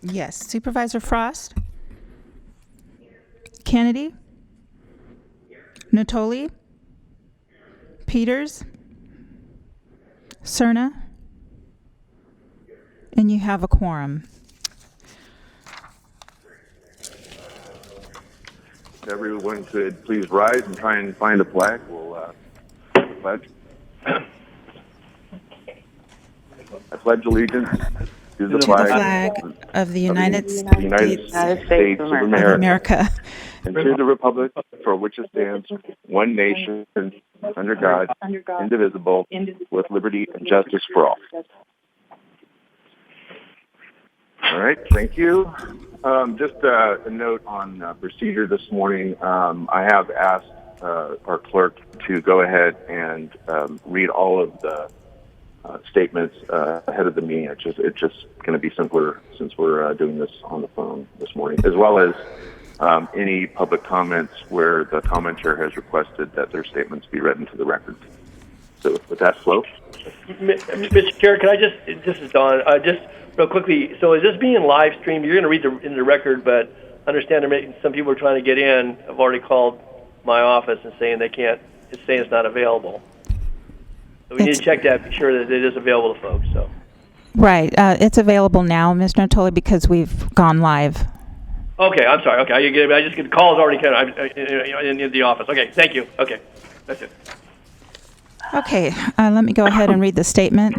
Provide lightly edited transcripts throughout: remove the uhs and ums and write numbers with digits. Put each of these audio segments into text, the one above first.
Yes. Supervisor Frost? Kennedy? Natoli? Peters? Cerna? And you have a quorum. If everyone could please rise and try and find a flag. We'll pledge. I pledge allegiance to the flag of the United States of America and to the republic for which it stands, one nation, under God, indivisible, with liberty and justice for all. All right, thank you. Just a note on procedure this morning. I have asked our clerk to go ahead and read all of the statements ahead of the meeting. It's just going to be simpler since we're doing this on the phone this morning, as well as any public comments where the commenter has requested that their statements be read into the record. So with that, Flo. Mr. Chair, can I this is Don, just real quickly, so is this being live streamed? You're going to read in the record, but understand some people are trying to get in. I've already called my office and saying they can't, it's saying it's not available. So we need to check that, be sure that it is available to folks. So. Right. It's available now, Mr. Natoli, because we've gone live. Okay, I'm sorry. Okay, I just get the calls already in the office. Okay, thank you. Okay, that's it. Okay, let me go ahead and read the statement.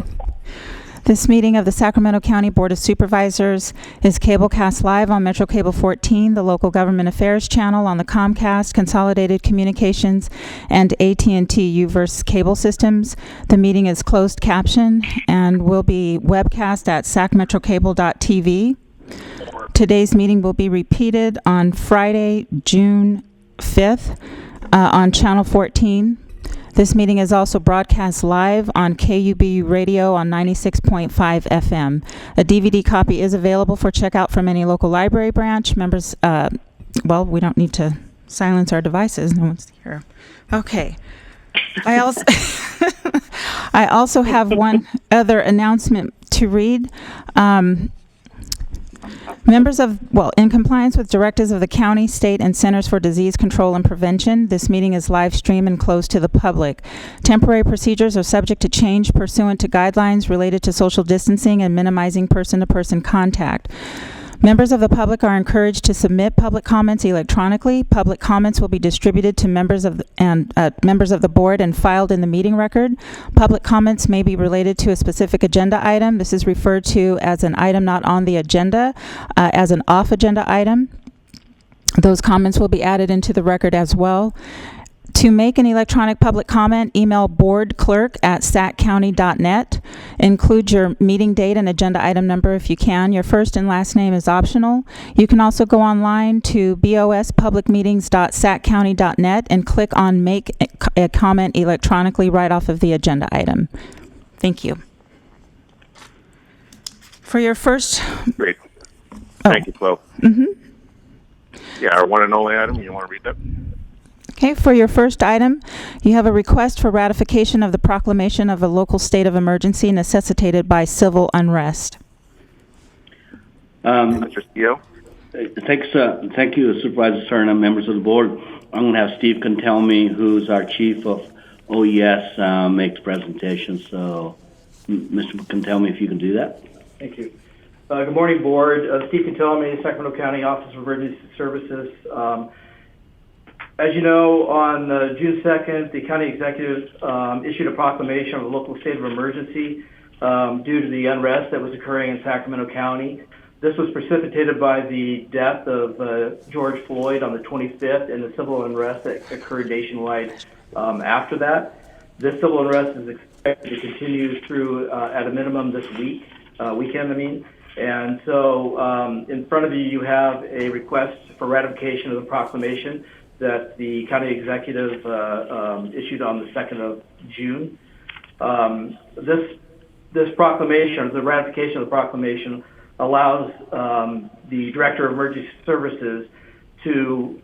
This meeting of the Sacramento County Board of Supervisors is cablecast live on Metro Cable 14, the local government affairs channel on the Comcast, Consolidated Communications, and AT&T Uverse cable systems. The meeting is closed caption and will be webcast at sacmetrocable.tv. Today's meeting will be repeated on Friday, June 5th on Channel 14. This meeting is also broadcast live on KUBU Radio on 96.5 FM. A DVD copy is available for checkout from any local library branch. Members, well, we don't need to silence our devices. No one's here. Okay. I also have one other announcement to read. In compliance with directives of the county, state, and Centers for Disease Control and Prevention, this meeting is live streamed and closed to the public. Temporary procedures are subject to change pursuant to guidelines related to social distancing and minimizing person-to-person contact. Members of the public are encouraged to submit public comments electronically. Public comments will be distributed to members of the board and filed in the meeting record. Public comments may be related to a specific agenda item. This is referred to as an item not on the agenda, as an off-agenda item. Those comments will be added into the record as well. To make an electronic public comment, email boardclerk@saccounty.net. Include your meeting date and agenda item number if you can. Your first and last name is optional. You can also go online to bospublicmeetings.saccounty.net and click on Make a Comment electronically right off of the agenda item. Thank you. For your first... Great. Thank you, Flo. Mm-hmm. Yeah, our one and only item. You want to read that? Okay, for your first item, you have a request for ratification of the proclamation of a local state of emergency necessitated by civil unrest. Mr. CEO? Thank you, Supervisor Cerna, members of the board. I'm going to have Steve Contelme, who's our chief of OES, make the presentation. So, Mr. Contelme, if you can do that. Thank you. Good morning, board. Steve Contelme, Sacramento County Office of Emergency Services. As you know, on June 2nd, the county executive issued a proclamation of a local state of emergency due to the unrest that was occurring in Sacramento County. This was precipitated by the death of George Floyd on the 25th and the civil unrest that occurred nationwide after that. This civil unrest is expected to continue through, at a minimum, this weekend. And so in front of you, you have a request for ratification of the proclamation that the county executive issued on the 2nd of June. This proclamation, the ratification of the proclamation, allows the Director of Emergency Services to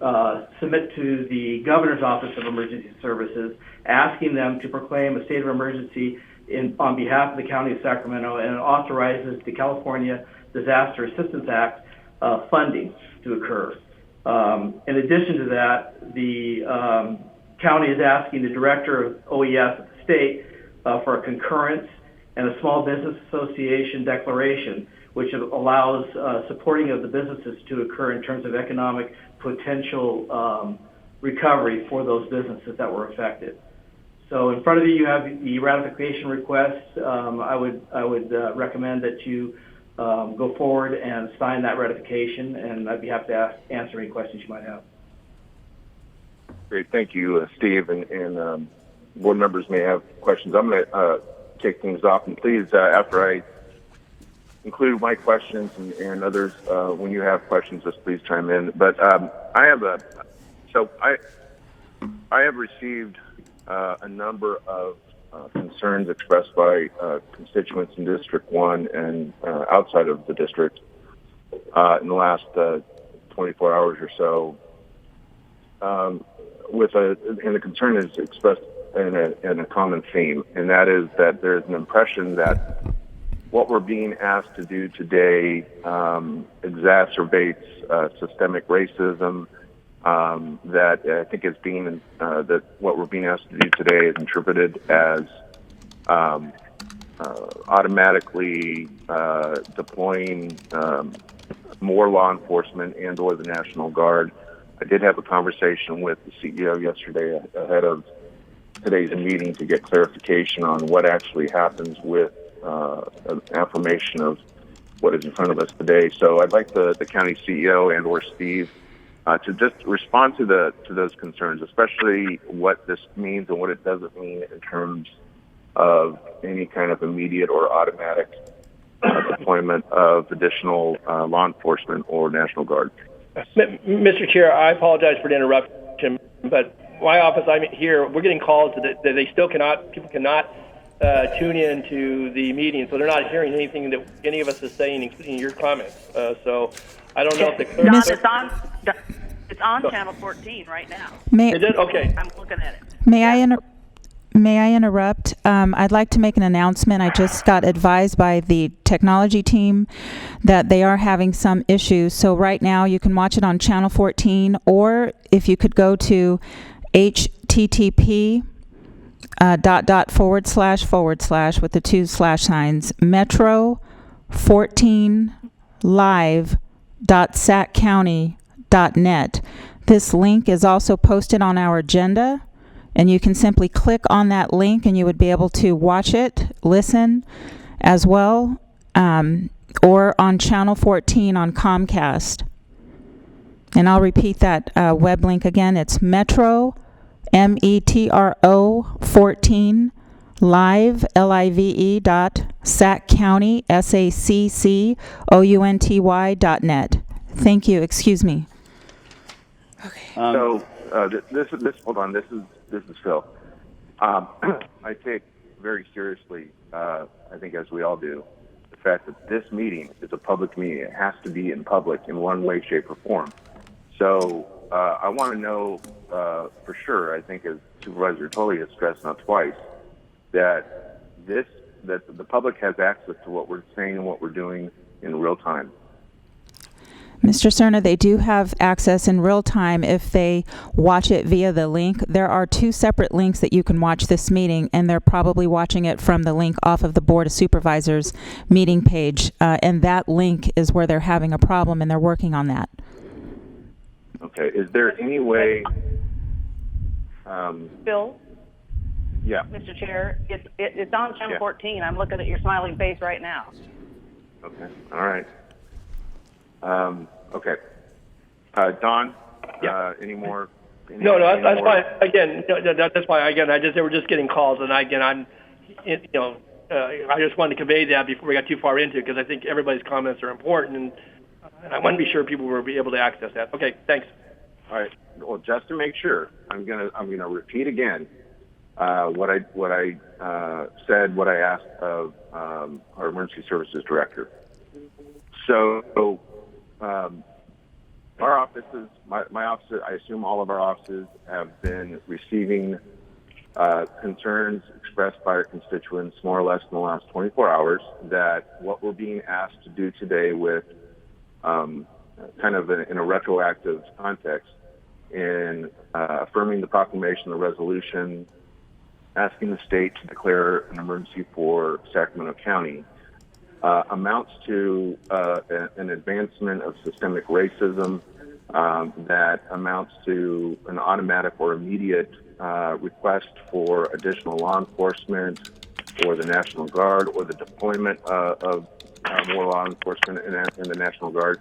submit to the Governor's Office of Emergency Services, asking them to proclaim a state of emergency on behalf of the County of Sacramento, and it authorizes the California Disaster Assistance Act funding to occur. In addition to that, the county is asking the director of OES at the state for a concurrence and a small business association declaration, which allows supporting of the businesses to occur in terms of economic potential recovery for those businesses that were affected. So in front of you, you have the ratification request. I would recommend that you go forward and sign that ratification, and I'd be happy to answer any questions you might have. Great, thank you, Steve, and board members may have questions. I'm going to kick things off, and please, after I include my questions and others, when you have questions, just please chime in. But I have received a number of concerns expressed by constituents in District 1 and outside of the district in the last 24 hours or so. And the concern is expressed in a common theme, and that is that there's an impression that what we're being asked to do today exacerbates systemic racism. That I think is being that what we're being asked to do today is interpreted as automatically deploying more law enforcement and/or the National Guard. I did have a conversation with the CEO yesterday ahead of today's meeting to get clarification on what actually happens with affirmation of what is in front of us today. So I'd like the county CEO and/or Steve to just respond to those concerns, especially what this means and what it doesn't mean in terms of any kind of immediate or automatic deployment of additional law enforcement or National Guard. Mr. Chair, I apologize for the interruption, but my office, I'm here, we're getting calls that people cannot tune in to the meeting, so they're not hearing anything that any of us is saying, including your comments. So I don't know if the clerk... Don, it's on Channel 14 right now. Is it? Okay. I'm looking at it. May I interrupt? I'd like to make an announcement. I just got advised by the technology team that they are having some issues. So right now you can watch it on Channel 14, or if you could go to http // with the 2 slash signs metro14live.saccounty.net. This link is also posted on our agenda, and you can simply click on that link and you would be able to watch it, listen as well, or on Channel 14 on Comcast. And I'll repeat that web link again. It's metro, METRO 14 live, live.saccounty, SACCOUNTY.net. Thank you. Excuse me. Okay. So this hold on. This is Phil. I take very seriously, I think as we all do, the fact that this meeting is a public meeting. It has to be in public in one way, shape, or form. So I want to know for sure, I think as Supervisor Tully has stressed not twice, that the public has access to what we're saying and what we're doing in real time. Mr. Cerna, they do have access in real time if they watch it via the link. There are 2 separate links that you can watch this meeting, and they're probably watching it from the link off of the Board of Supervisors meeting page. And that link is where they're having a problem, and they're working on that. Okay. Is there any way... Bill? Yeah. Mr. Chair, it's on Channel 14. I'm looking at your smiling face right now. Okay. All right. Okay. Don, any more? No, that's fine. Again, that's fine. Again, they were just getting calls, and I just wanted to convey that before we got too far into it, because I think everybody's comments are important, and I want to be sure people will be able to access that. Okay, thanks. All right. Well, just to make sure, I'm gonna repeat again what I said, what I asked of our emergency services director. So. Our offices, my office, I assume all of our offices have been receiving concerns expressed by our constituents more or less in the last 24 hours that what we're being asked to do today with kind of in a retroactive context in affirming the proclamation, the resolution, asking the state to declare an emergency for Sacramento County amounts to an advancement of systemic racism that amounts to an automatic or immediate request for additional law enforcement or the National Guard or the deployment of more law enforcement in the National Guard.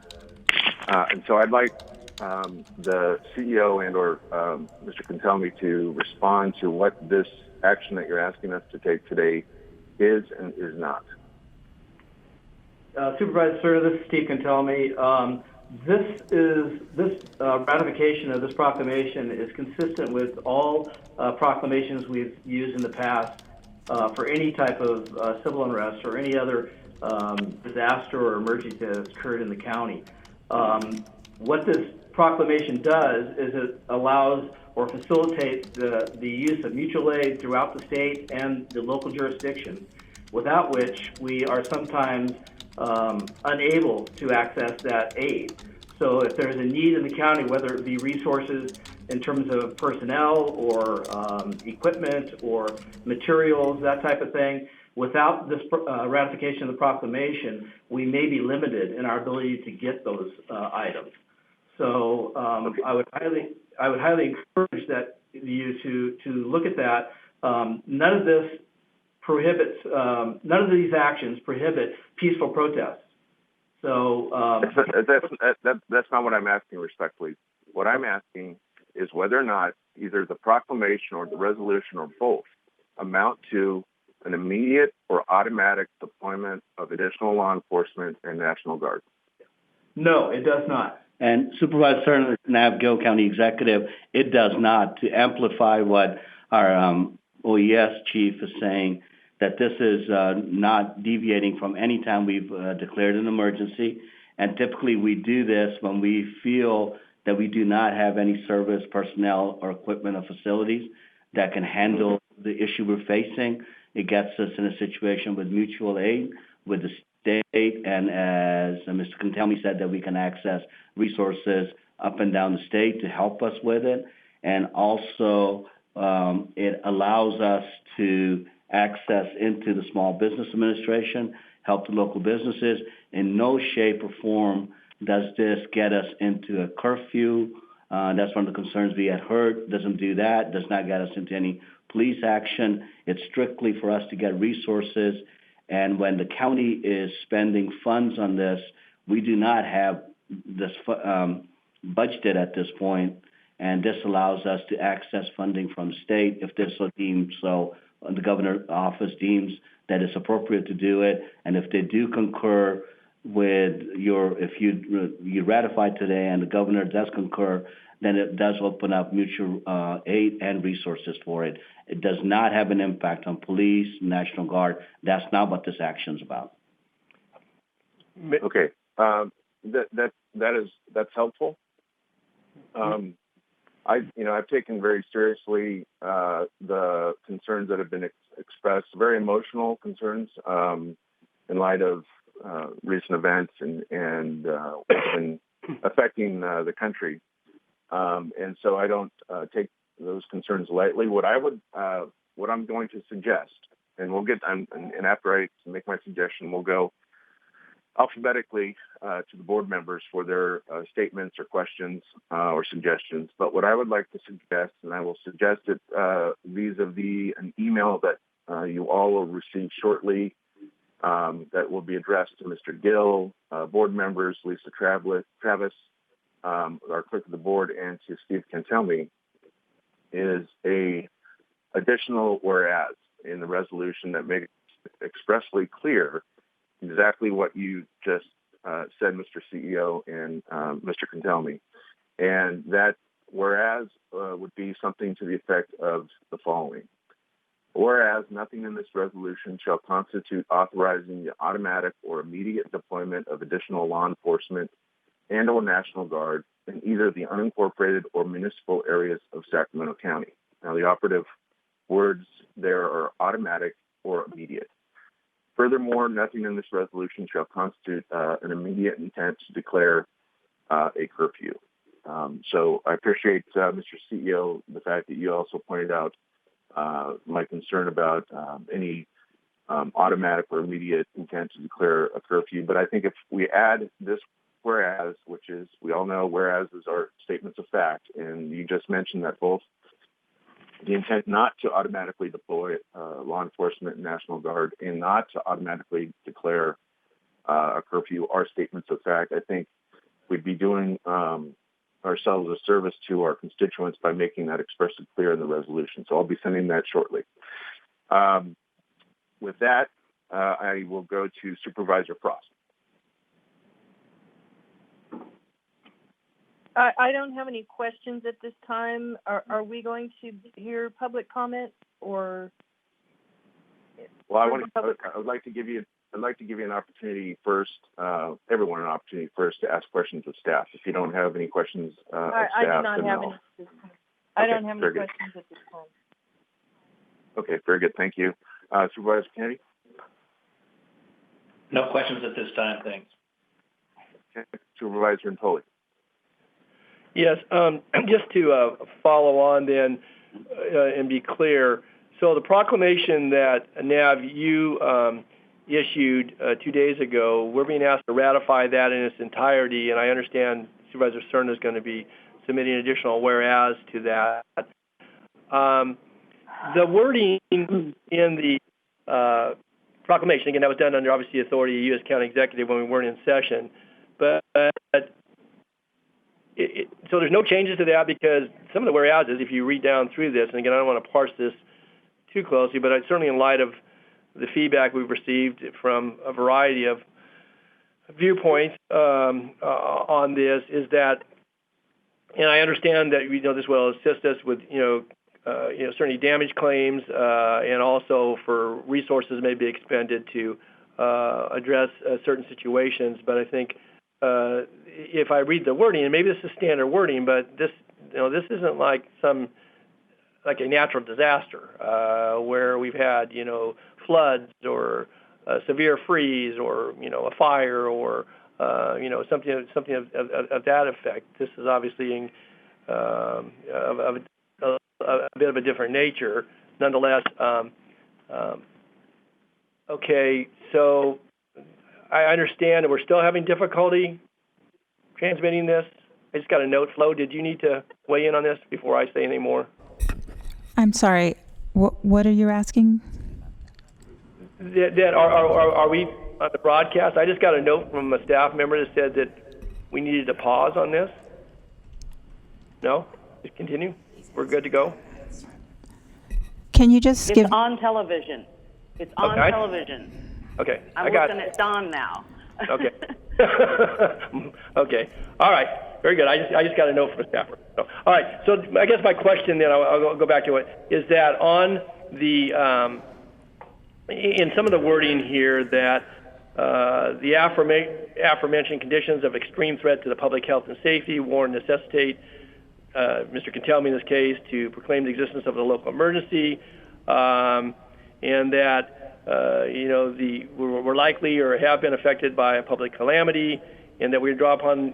And so I'd like the CEO and or Mr. Cantelmi to respond to what this action that you're asking us to take today is and is not. Supervisor Serna, this is Steve Cantelmi. This ratification of this proclamation is consistent with all proclamations we've used in the past for any type of civil unrest or any other disaster or emergency that has occurred in the county. What this proclamation does is it allows or facilitates the use of mutual aid throughout the state and the local jurisdiction, without which we are sometimes unable to access that aid. So if there's a need in the county, whether it be resources in terms of personnel or equipment or materials, that type of thing, without this ratification of the proclamation, we may be limited in our ability to get those items. So okay. I would highly encourage you to look at that. None of these actions prohibit peaceful protests. So that's not what I'm asking respectfully. What I'm asking is whether or not either the proclamation or the resolution or both amount to an immediate or automatic deployment of additional law enforcement and National Guard. No, it does not. And Supervisor Serna, Nav-Gill County Executive, it does not. To amplify what our OES chief is saying, that this is not deviating from any time we've declared an emergency. And typically we do this when we feel that we do not have any service personnel or equipment or facilities that can handle the issue we're facing. It gets us in a situation with mutual aid with the state, and as Mr. Cantelmi said, that we can access resources up and down the state to help us with it. And also it allows us to access into the Small Business Administration, help the local businesses. In no shape or form does this get us into a curfew. That's one of the concerns we had heard. Doesn't do that, does not get us into any police action. It's strictly for us to get resources. And when the county is spending funds on this, we do not have this budgeted at this point, and this allows us to access funding from the state if this so deemed so. The governor's office deems that it's appropriate to do it, and if they do concur with if you ratify today and the governor does concur, then it does open up mutual aid and resources for it. It does not have an impact on police, National Guard. That's not what this action's about. Okay, that's helpful. I've taken very seriously the concerns that have been expressed, very emotional concerns in light of recent events and what's been affecting the country. And so I don't take those concerns lightly. What I'm going to suggest, and we'll get, and after I make my suggestion, we'll go alphabetically to the board members for their statements or questions or suggestions. But what I would like to suggest, and I will suggest it vis-a-vis an email that you all will receive shortly that will be addressed to Mr. Gill, board members, Lisa Travis, our clerk of the board, and to Steve Cantelmi, is a additional whereas in the resolution that makes expressly clear exactly what you just said, Mr. CEO and Mr. Cantelmi. And that whereas would be something to the effect of the following. Whereas nothing in this resolution shall constitute authorizing the automatic or immediate deployment of additional law enforcement and or National Guard in either the unincorporated or municipal areas of Sacramento County. Now, the operative words there are automatic or immediate. Furthermore, nothing in this resolution shall constitute an immediate intent to declare a curfew. So I appreciate, Mr. CEO, the fact that you also pointed out my concern about any automatic or immediate intent to declare a curfew. But I think if we add this whereas, which is, we all know whereases are statements of fact, and you just mentioned that both the intent not to automatically deploy law enforcement and National Guard and not to automatically declare a curfew are statements of fact, I think we'd be doing ourselves a service to our constituents by making that expressly clear in the resolution. So I'll be sending that shortly. With that, I will go to Supervisor Frost. I don't have any questions at this time. Are we going to hear public comment or? Well, I would like to give you an opportunity first, everyone an opportunity first to ask questions of staff. If you don't have any questions of staff, I do not have any. I don't have any questions at this time. Okay, very good. Thank you. Supervisor Kennedy? No questions at this time, thanks. Okay. Supervisor Antoli? Yes, just to follow on then and be clear. So the proclamation that, Nav, you issued 2 days ago, we're being asked to ratify that in its entirety, and I understand Supervisor Cerna is going to be submitting additional whereas to that. The wording in the proclamation, again, that was done under, obviously, authority of U.S. County Executive when we weren't in session, but so there's no changes to that because some of the whereases, if you read down through this, and again, I don't want to parse this too closely, but certainly in light of the feedback we've received from a variety of viewpoints on this, is that, and I understand that this will assist us with certainly damage claims and also for resources may be expended to address certain situations. But I think if I read the wording, and maybe this is standard wording, but this isn't like a natural disaster where we've had floods or a severe freeze or a fire or something of that effect. This is obviously of a bit of a different nature, nonetheless. Okay, so I understand that we're still having difficulty transmitting this. I just got a note. Flo, did you need to weigh in on this before I say any more? I'm sorry. What are you asking? That are we on the broadcast? I just got a note from a staff member that said that we needed to pause on this. No? Just continue? We're good to go? Can you just give... It's on television. It's on television. Okay. I'm looking at Don now. Okay. Okay. All right. Very good. I just got a note from a staffer. So, all right. So I guess my question then, I'll go back to it, is that on the in some of the wording here that the aforementioned conditions of extreme threat to the public health and safety warrant necessitate Mr. can tell me in this case to proclaim the existence of the local emergency, and that we're likely or have been affected by a public calamity, and that we draw upon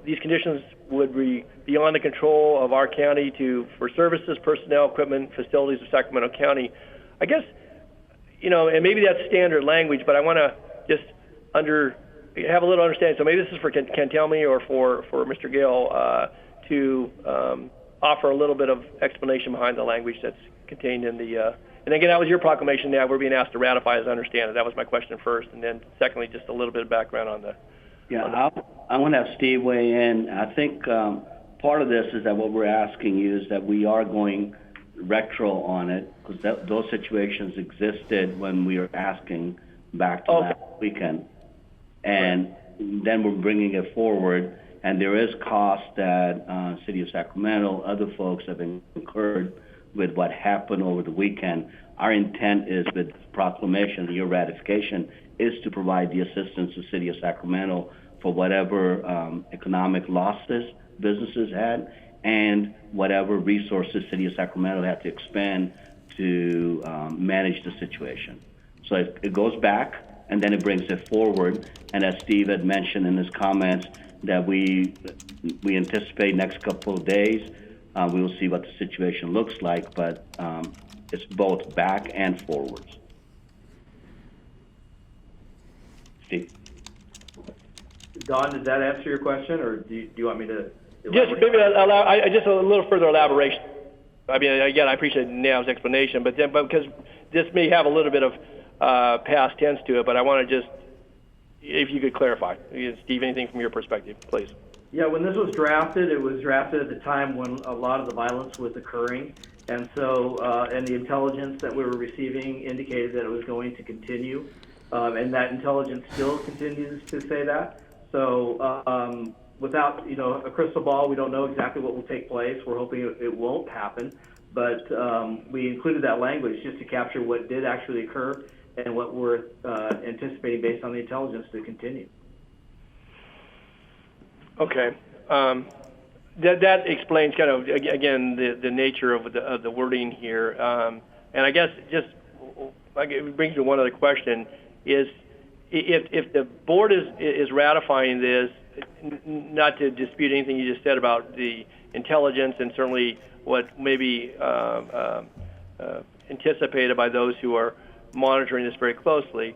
these conditions would be beyond the control of our county for services, personnel, equipment, facilities of Sacramento County. I guess and maybe that's standard language, but I want to just have a little understanding. So maybe this is for Ken Tell Me or for Mr. Gale to offer a little bit of explanation behind the language that's contained in the. And again, that was your proclamation. Now we're being asked to ratify, as I understand it. That was my question first, and then secondly, just a little bit of background on the. Yeah, I want to have Steve weigh in. I think part of this is that what we're asking you is that we are going retro on it because those situations existed when we were asking back to last weekend, and then we're bringing it forward. And there is cost that City of Sacramento, other folks have incurred with what happened over the weekend. Our intent is with this proclamation, your ratification, is to provide the assistance to City of Sacramento for whatever economic losses businesses had and whatever resources City of Sacramento had to expend to manage the situation. So it goes back, and then it brings it forward. And as Steve had mentioned in his comments, that we anticipate next couple of days, we will see what the situation looks like, but it's both back and forwards. Steve? Don, did that answer your question, or do you want me to? Just maybe just a little further elaboration. I mean, again, I appreciate Nav's explanation, but because this may have a little bit of past tense to it, but I want to just, if you could clarify. Steve, anything from your perspective, please. Yeah, when this was drafted, it was drafted at the time when a lot of the violence was occurring, and so and the intelligence that we were receiving indicated that it was going to continue, and that intelligence still continues to say that. So without a crystal ball, we don't know exactly what will take place. We're hoping it won't happen, but we included that language just to capture what did actually occur and what we're anticipating based on the intelligence to continue. Okay. That explains kind of, again, the nature of the wording here. And I guess just it brings me to one other question, is if the board is ratifying this, not to dispute anything you just said about the intelligence and certainly what may be anticipated by those who are monitoring this very closely,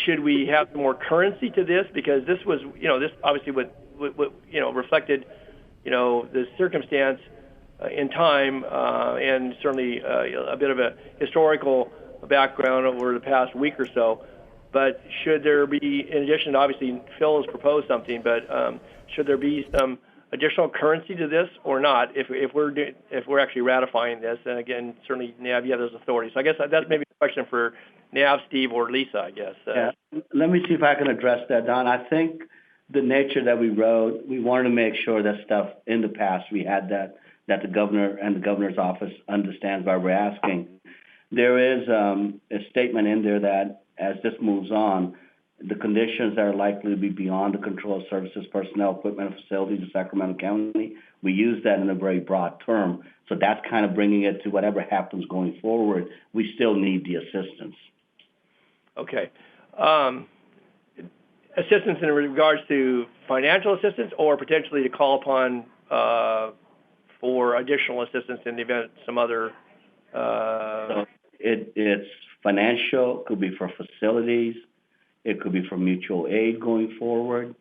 should we have more currency to this? Because this was, this obviously what reflected, the circumstance in time and certainly a bit of a historical background over the past week or so. But should there be, in addition, obviously Phil has proposed something, but should there be some additional currency to this or not if we're actually ratifying this? And again, certainly Nav, you have those authorities. So I guess that's maybe a question for Nav, Steve, or Lisa, I guess. Yeah. Let me see if I can address that, Don. I think the nature that we wrote, we wanted to make sure that stuff in the past we had that the governor and the governor's office understands why we're asking. There is a statement in there that as this moves on, the conditions that are likely to be beyond the control of services, personnel, equipment, and facilities of Sacramento County, we use that in a very broad term. So that's kind of bringing it to whatever happens going forward. We still need the assistance. Okay. Assistance in regards to financial assistance or potentially to call upon for additional assistance in the event some other... So it's financial, could be for facilities, it could be for mutual aid going forward,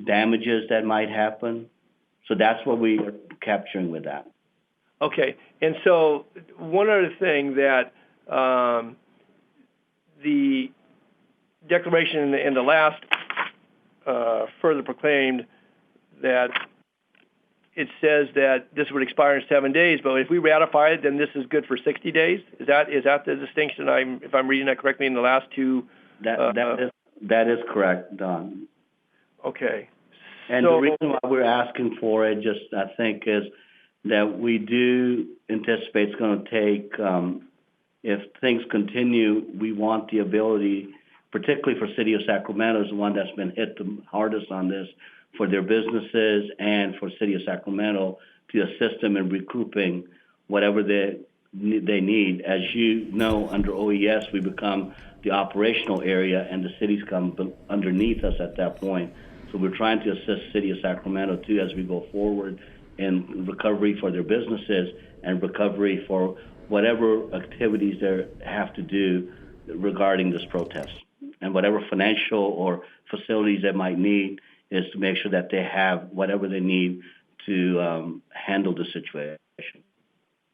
damages that might happen. So that's what we are capturing with that. Okay. And so one other thing that the declaration in the last further proclaimed that it says that this would expire in 7 days, but if we ratify it, then this is good for 60 days. Is that the distinction? If I'm reading that correctly in the last two. That is correct, Don. Okay. And the reason why we're asking for it, just I think, is that we do anticipate it's going to take. If things continue, we want the ability, particularly for City of Sacramento, is the one that's been hit the hardest on this, for their businesses and for City of Sacramento to assist them in recouping whatever they need. As you know, under OES, we become the operational area, and the cities come underneath us at that point. So we're trying to assist City of Sacramento, too, as we go forward in recovery for their businesses and recovery for whatever activities they have to do regarding this protest. And whatever financial or facilities they might need is to make sure that they have whatever they need to handle the situation.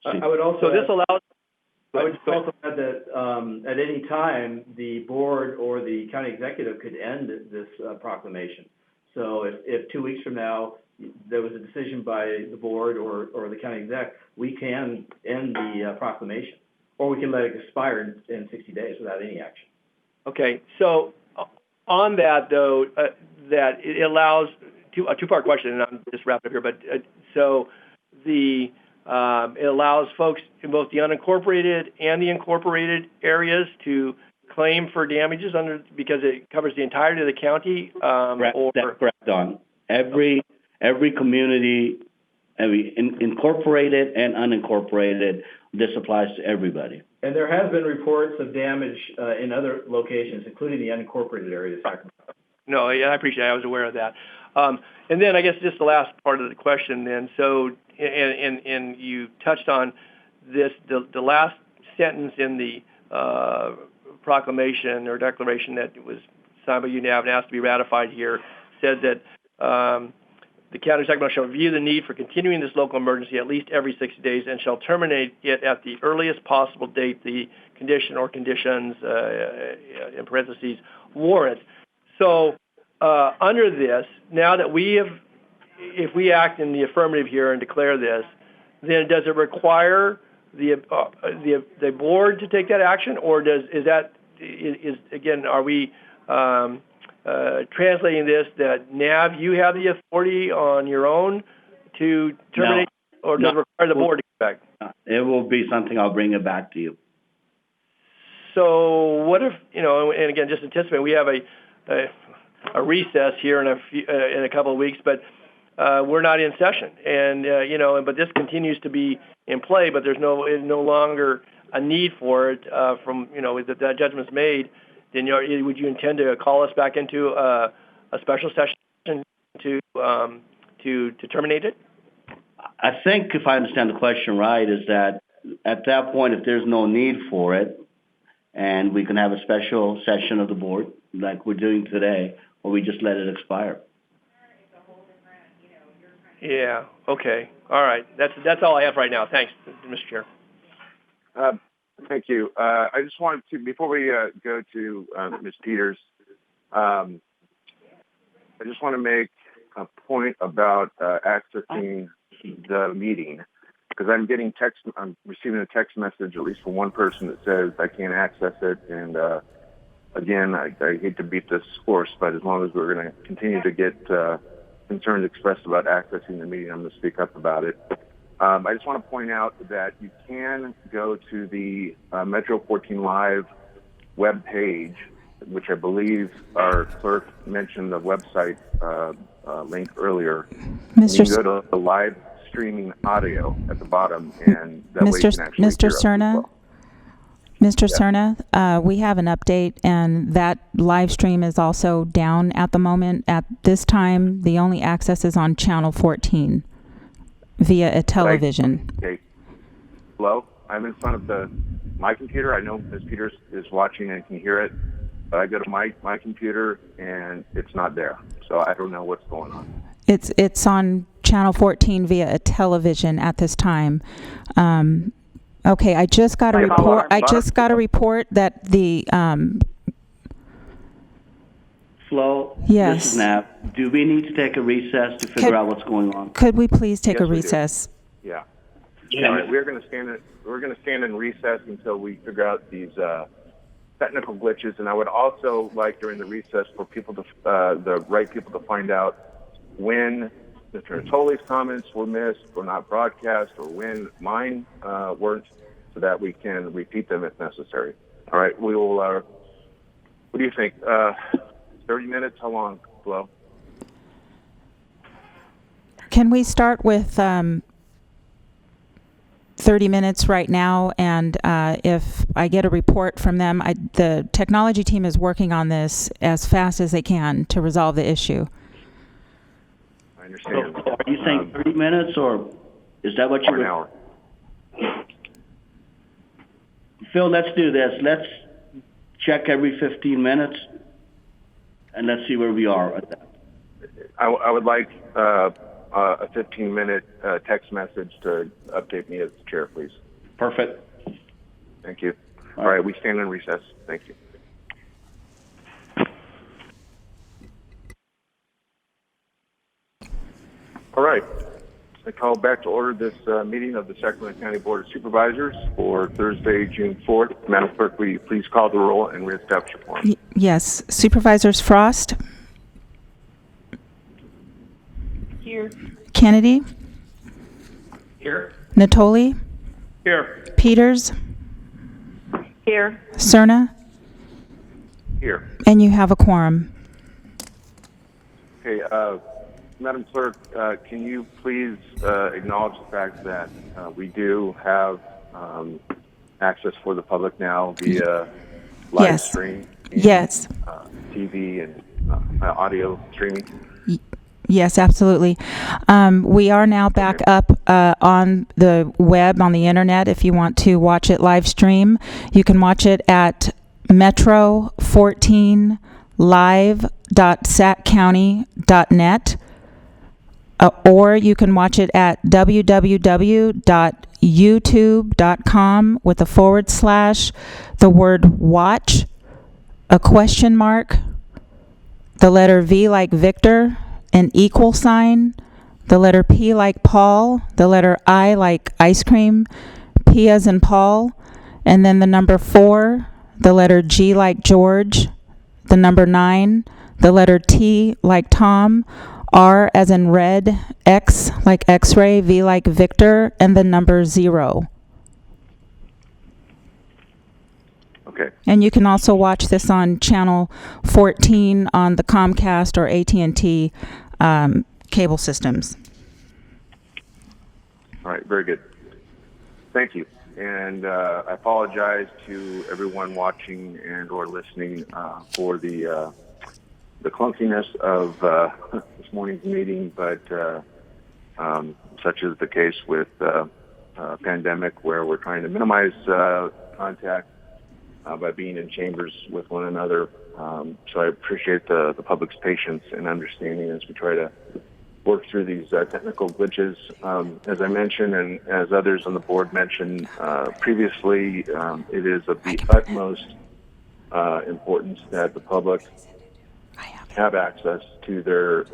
I would also also add that at any time, the board or the county executive could end this proclamation. So if 2 weeks from now there was a decision by the board or the county exec, we can end the proclamation, or we can let it expire in 60 days without any action. Okay. So on that, though, that it allows a two-part question, and I'm just wrapping up here. But so it allows folks in both the unincorporated and the incorporated areas to claim for damages because it covers the entirety of the county. That's correct, Don. Every community Incorporated and unincorporated, this applies to everybody. And there has been reports of damage in other locations, including the unincorporated area of Sacramento. No, yeah, I appreciate it. I was aware of that. And then I guess just the last part of the question then. So, and you touched on this, the last sentence in the proclamation or declaration that was signed by UNAV and asked to be ratified here said that the County of Sacramento shall review the need for continuing this local emergency at least every 60 days and shall terminate it at the earliest possible date the condition or conditions, in parentheses, warrant. So under this, now that if we act in the affirmative here and declare this, then does it require the board to take that action, or again, are we translating this that NAV, you have the authority on your own to terminate, or does it require the board to get back? It will be something I'll bring it back to you. So what if, and again, just anticipate, we have a recess here in a couple of weeks, but we're not in session, and but this continues to be in play, but there's no longer a need for it from that judgment's made. Then would you intend to call us back into a special session to terminate it? I think if I understand the question right, is that at that point, if there's no need for it, and we can have a special session of the board like we're doing today, or we just let it expire. Yeah. Okay. All right. That's all I have right now. Thanks, Mr. Chair. Thank you. I just wanted to, before we go to Ms. Peters, I just want to make a point about accessing the meeting, because I'm receiving a text message, at least from one person, that says I can't access it. And again, I hate to beat this horse, but as long as we're going to continue to get concerns expressed about accessing the meeting, I'm going to speak up about it. I just want to point out that you can go to the Metro 14 Live web page, which I believe our clerk mentioned the website link earlier. You can go to the live streaming audio at the bottom, and that way you can actually Mr. Cerna, Mr. Cerna, we have an update, and that live stream is also down at the moment. At this time, the only access is on channel 14 via a television. Okay. Hello? I'm in front of my computer. I know Ms. Peters is watching and can hear it, but I go to my computer, and it's not there. So I don't know what's going on. It's on channel 14 via a television at this time. Okay, I just got a report. I just got a report that the Flo, yes. This is Nap. Do we need to take a recess to figure out what's going on? Could we please take a recess? Yeah. All right, we're going to stand in recess until we figure out these technical glitches. And I would also like during the recess for people to the right people to find out when Mr. Natoli's comments were missed or not broadcast, or when mine weren't, so that we can repeat them if necessary. All right, we will. What do you think? 30 minutes? How long, Flo? Can we start with 30 minutes right now? And if I get a report from them, the technology team is working on this as fast as they can to resolve the issue. I understand. So, are you saying 30 minutes, or is that what you were? An hour. Phil, let's do this. Let's check every 15 minutes, and let's see where we are at that. I would like a 15-minute text message to update me as chair, please. Perfect. Thank you. All right, we stand in recess. Thank you. All right. I call back to order this meeting of the Sacramento County Board of Supervisors for Thursday, June 4th. Madam Clerk, will you please call the roll and reestablish your quorum? Yes. Supervisors Frost? Here. Kennedy? Here. Natoli? Here. Peters? Here. Cerna? Here. And you have a quorum. Okay, Madam Clerk, can you please acknowledge the fact that we do have access for the public now via live Yes. stream? And, Yes. TV and audio streaming? Yes, absolutely. We are now back up on the web, on the internet. If you want to watch it live stream, you can watch it at metro14live.saccounty.net, or you can watch it at www.youtube.com with a / the word watch, a question mark, the letter V like Victor, an =, the letter P like Paul, the letter I like ice cream, P as in Paul, and then the number 4, the letter G like George, the number 9, the letter T like Tom, R as in red, X like X-ray, V like Victor, and the number 0. Okay. And you can also watch this on channel 14 on the Comcast or AT&T cable systems. All right, very good. Thank you. And I apologize to everyone watching and or listening for the clunkiness of this morning's meeting, but such is the case with pandemic, where we're trying to minimize contact by being in chambers with one another. So I appreciate the public's patience and understanding as we try to work through these technical glitches. As I mentioned, and as others on the board mentioned previously, it is of the utmost importance that the public have access to their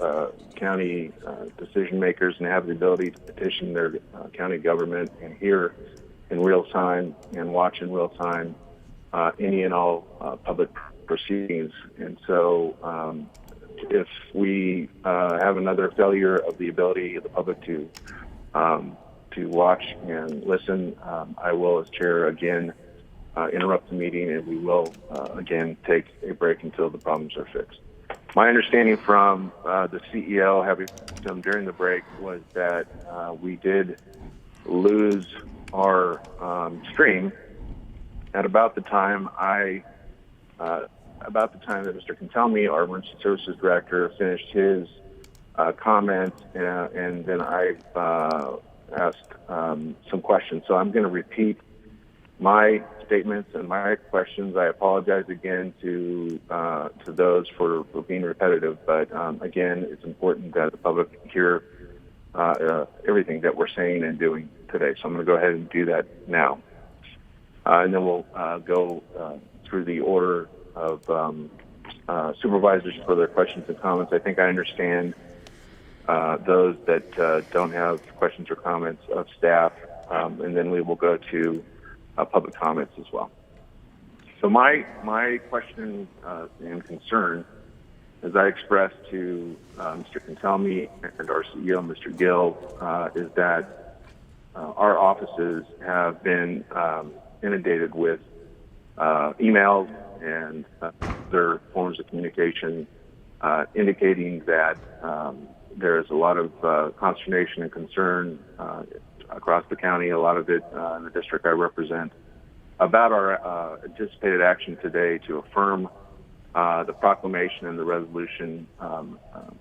county decision makers and have the ability to petition their county government and hear in real time and watch in real time any and all public proceedings. And so if we have another failure of the ability of the public to watch and listen, I will, as chair, again interrupt the meeting, and we will again take a break until the problems are fixed. My understanding from the CEO, having them during the break, was that we did lose our stream at about the time that Mr. Cantelmi, our emergency services director, finished his comment, and then I asked some questions. So I'm going to repeat my statements and my questions. I apologize again to those for being repetitive, but again, it's important that the public hear everything that we're saying and doing today. So I'm going to go ahead and do that now. And then we'll go through the order of supervisors for their questions and comments. I think I understand those that don't have questions or comments of staff, and then we will go to public comments as well. So my question and concern, as I expressed to Mr. Cantelmi and our CEO, Mr. Gill, is that our offices have been inundated with emails and other forms of communication indicating that there is a lot of consternation and concern across the county, a lot of it in the district I represent, about our anticipated action today to affirm the proclamation and the resolution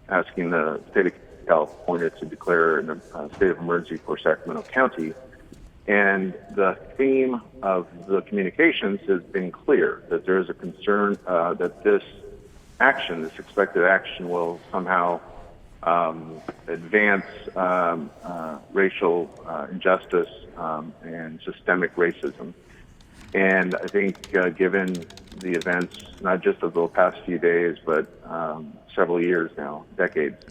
asking the state of California to declare a state of emergency for Sacramento County. And the theme of the communications has been clear, that there is a concern that this action, this expected action, will somehow advance racial injustice and systemic racism. And I think given the events, not just of the past few days, but several years now, decades,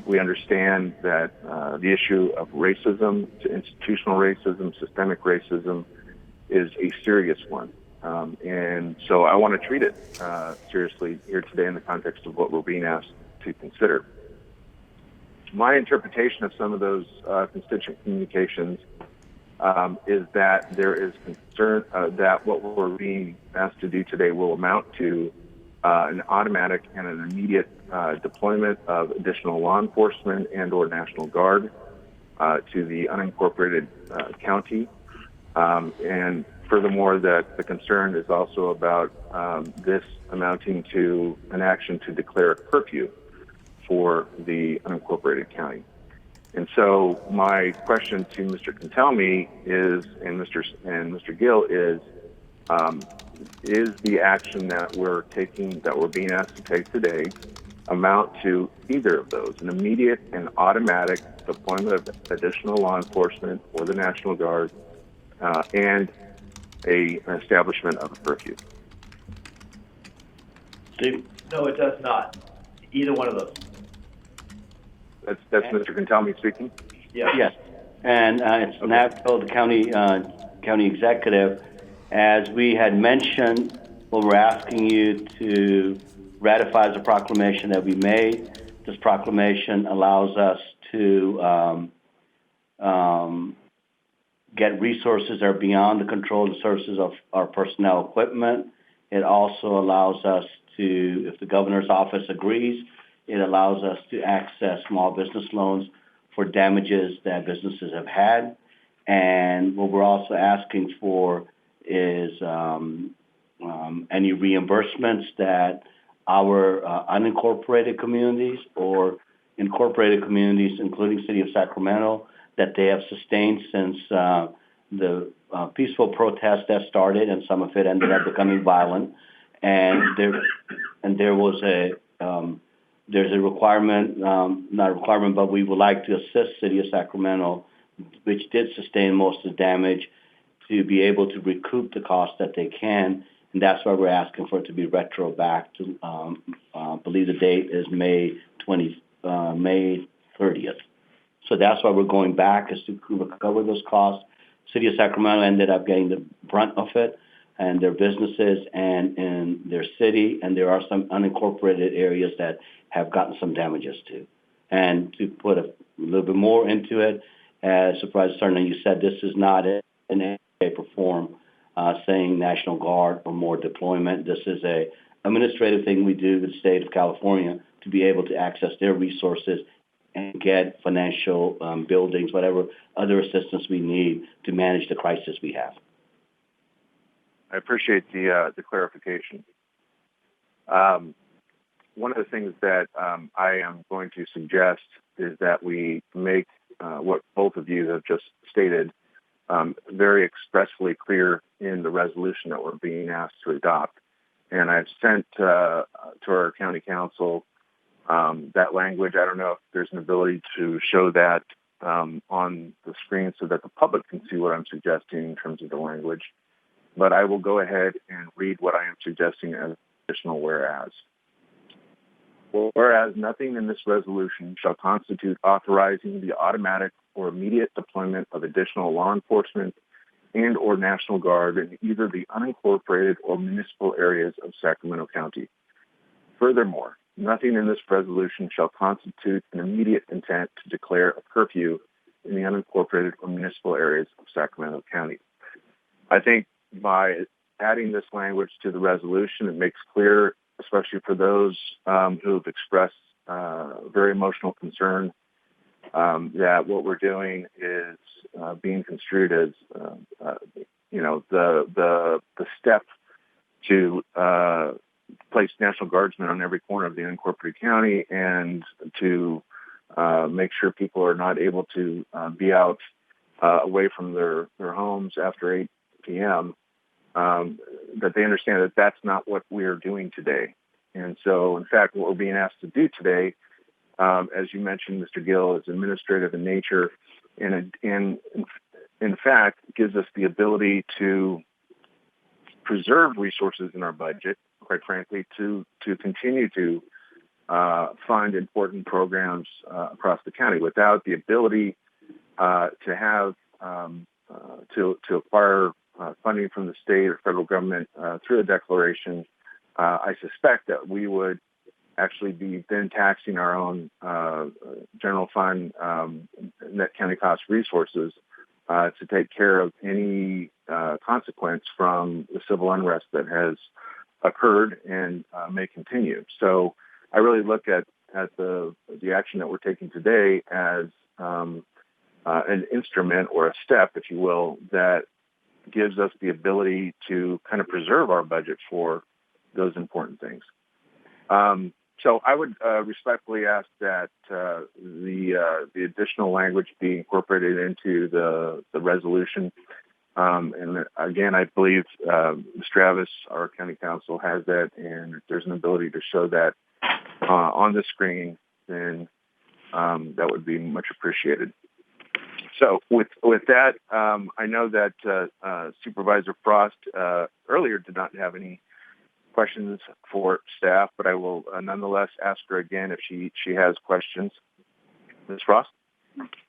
we understand that the issue of racism, institutional racism, systemic racism, is a serious one. And so I want to treat it seriously here today in the context of what we're being asked to consider. My interpretation of some of those constituent communications is that there is concern that what we're being asked to do today will amount to an automatic and an immediate deployment of additional law enforcement and/or National Guard to the unincorporated county. And furthermore, that the concern is also about this amounting to an action to declare a curfew for the unincorporated county. And so my question to Mr. Cantelmi is, and Mr. Gill is the action that we're taking, that we're being asked to take today, amount to either of those, an immediate and automatic deployment of additional law enforcement or the National Guard, and an establishment of a curfew? Steve? No, it does not. Either one of those. That's Mr. Cantelmi speaking. Yes. And it's now told the county executive, as we had mentioned, what we're asking you to ratify the proclamation that we made. This proclamation allows us to get resources that are beyond the control and services of our personnel equipment. It also allows us to, if the governor's office agrees, it allows us to access small business loans for damages that businesses have had. And what we're also asking for is any reimbursements that our unincorporated communities or incorporated communities, including City of Sacramento, that they have sustained since the peaceful protest that started, and some of it ended up becoming violent. And there was there's a requirement, not a requirement, but we would like to assist City of Sacramento, which did sustain most of the damage, to be able to recoup the cost that they can. And that's why we're asking for it to be retro back to, I believe the date is May 30th. So that's why we're going back, is to recover those costs. City of Sacramento ended up getting the brunt of it, and their businesses and in their city, and there are some unincorporated areas that have gotten some damages too. And to put a little bit more into it, as Supervisor Serna, you said, this is not in any shape or form saying National Guard or more deployment. This is a administrative thing we do with the state of California to be able to access their resources and get financial buildings, whatever other assistance we need to manage the crisis we have. I appreciate the clarification. One of the things that I am going to suggest is that we make what both of you have just stated very expressly clear in the resolution that we're being asked to adopt. And I've sent to our county council that language. I don't know if there's an ability to show that on the screen so that the public can see what I'm suggesting in terms of the language. But I will go ahead and read what I am suggesting as additional whereas. Whereas nothing in this resolution shall constitute authorizing the automatic or immediate deployment of additional law enforcement and or National Guard in either the unincorporated or municipal areas of Sacramento County. Furthermore, nothing in this resolution shall constitute an immediate intent to declare a curfew in the unincorporated or municipal areas of Sacramento County. I think by adding this language to the resolution, it makes clear, especially for those who have expressed very emotional concern, that what we're doing is being construed as, the step to place National Guardsmen on every corner of the unincorporated county and to make sure people are not able to be out away from their homes after 8 p.m., that they understand that that's not what we are doing today. And so, in fact, what we're being asked to do today, as you mentioned, Mr. Gill, is administrative in nature, and in fact, gives us the ability to preserve resources in our budget, quite frankly, to continue to fund important programs across the county. Without the ability to have to acquire funding from the state or federal government through a declaration, I suspect that we would actually be then taxing our own general fund net county cost resources to take care of any consequence from the civil unrest that has occurred and may continue. So I really look at the action that we're taking today as an instrument or a step, if you will, that gives us the ability to kind of preserve our budget for those important things. So I would respectfully ask that the additional language be incorporated into the resolution. And again, I believe Ms. Travis, our county counsel, has that, and if there's an ability to show that on the screen, then that would be much appreciated. So with that, I know that Supervisor Frost earlier did not have any questions for staff, but I will nonetheless ask her again if she has questions. Ms. Frost?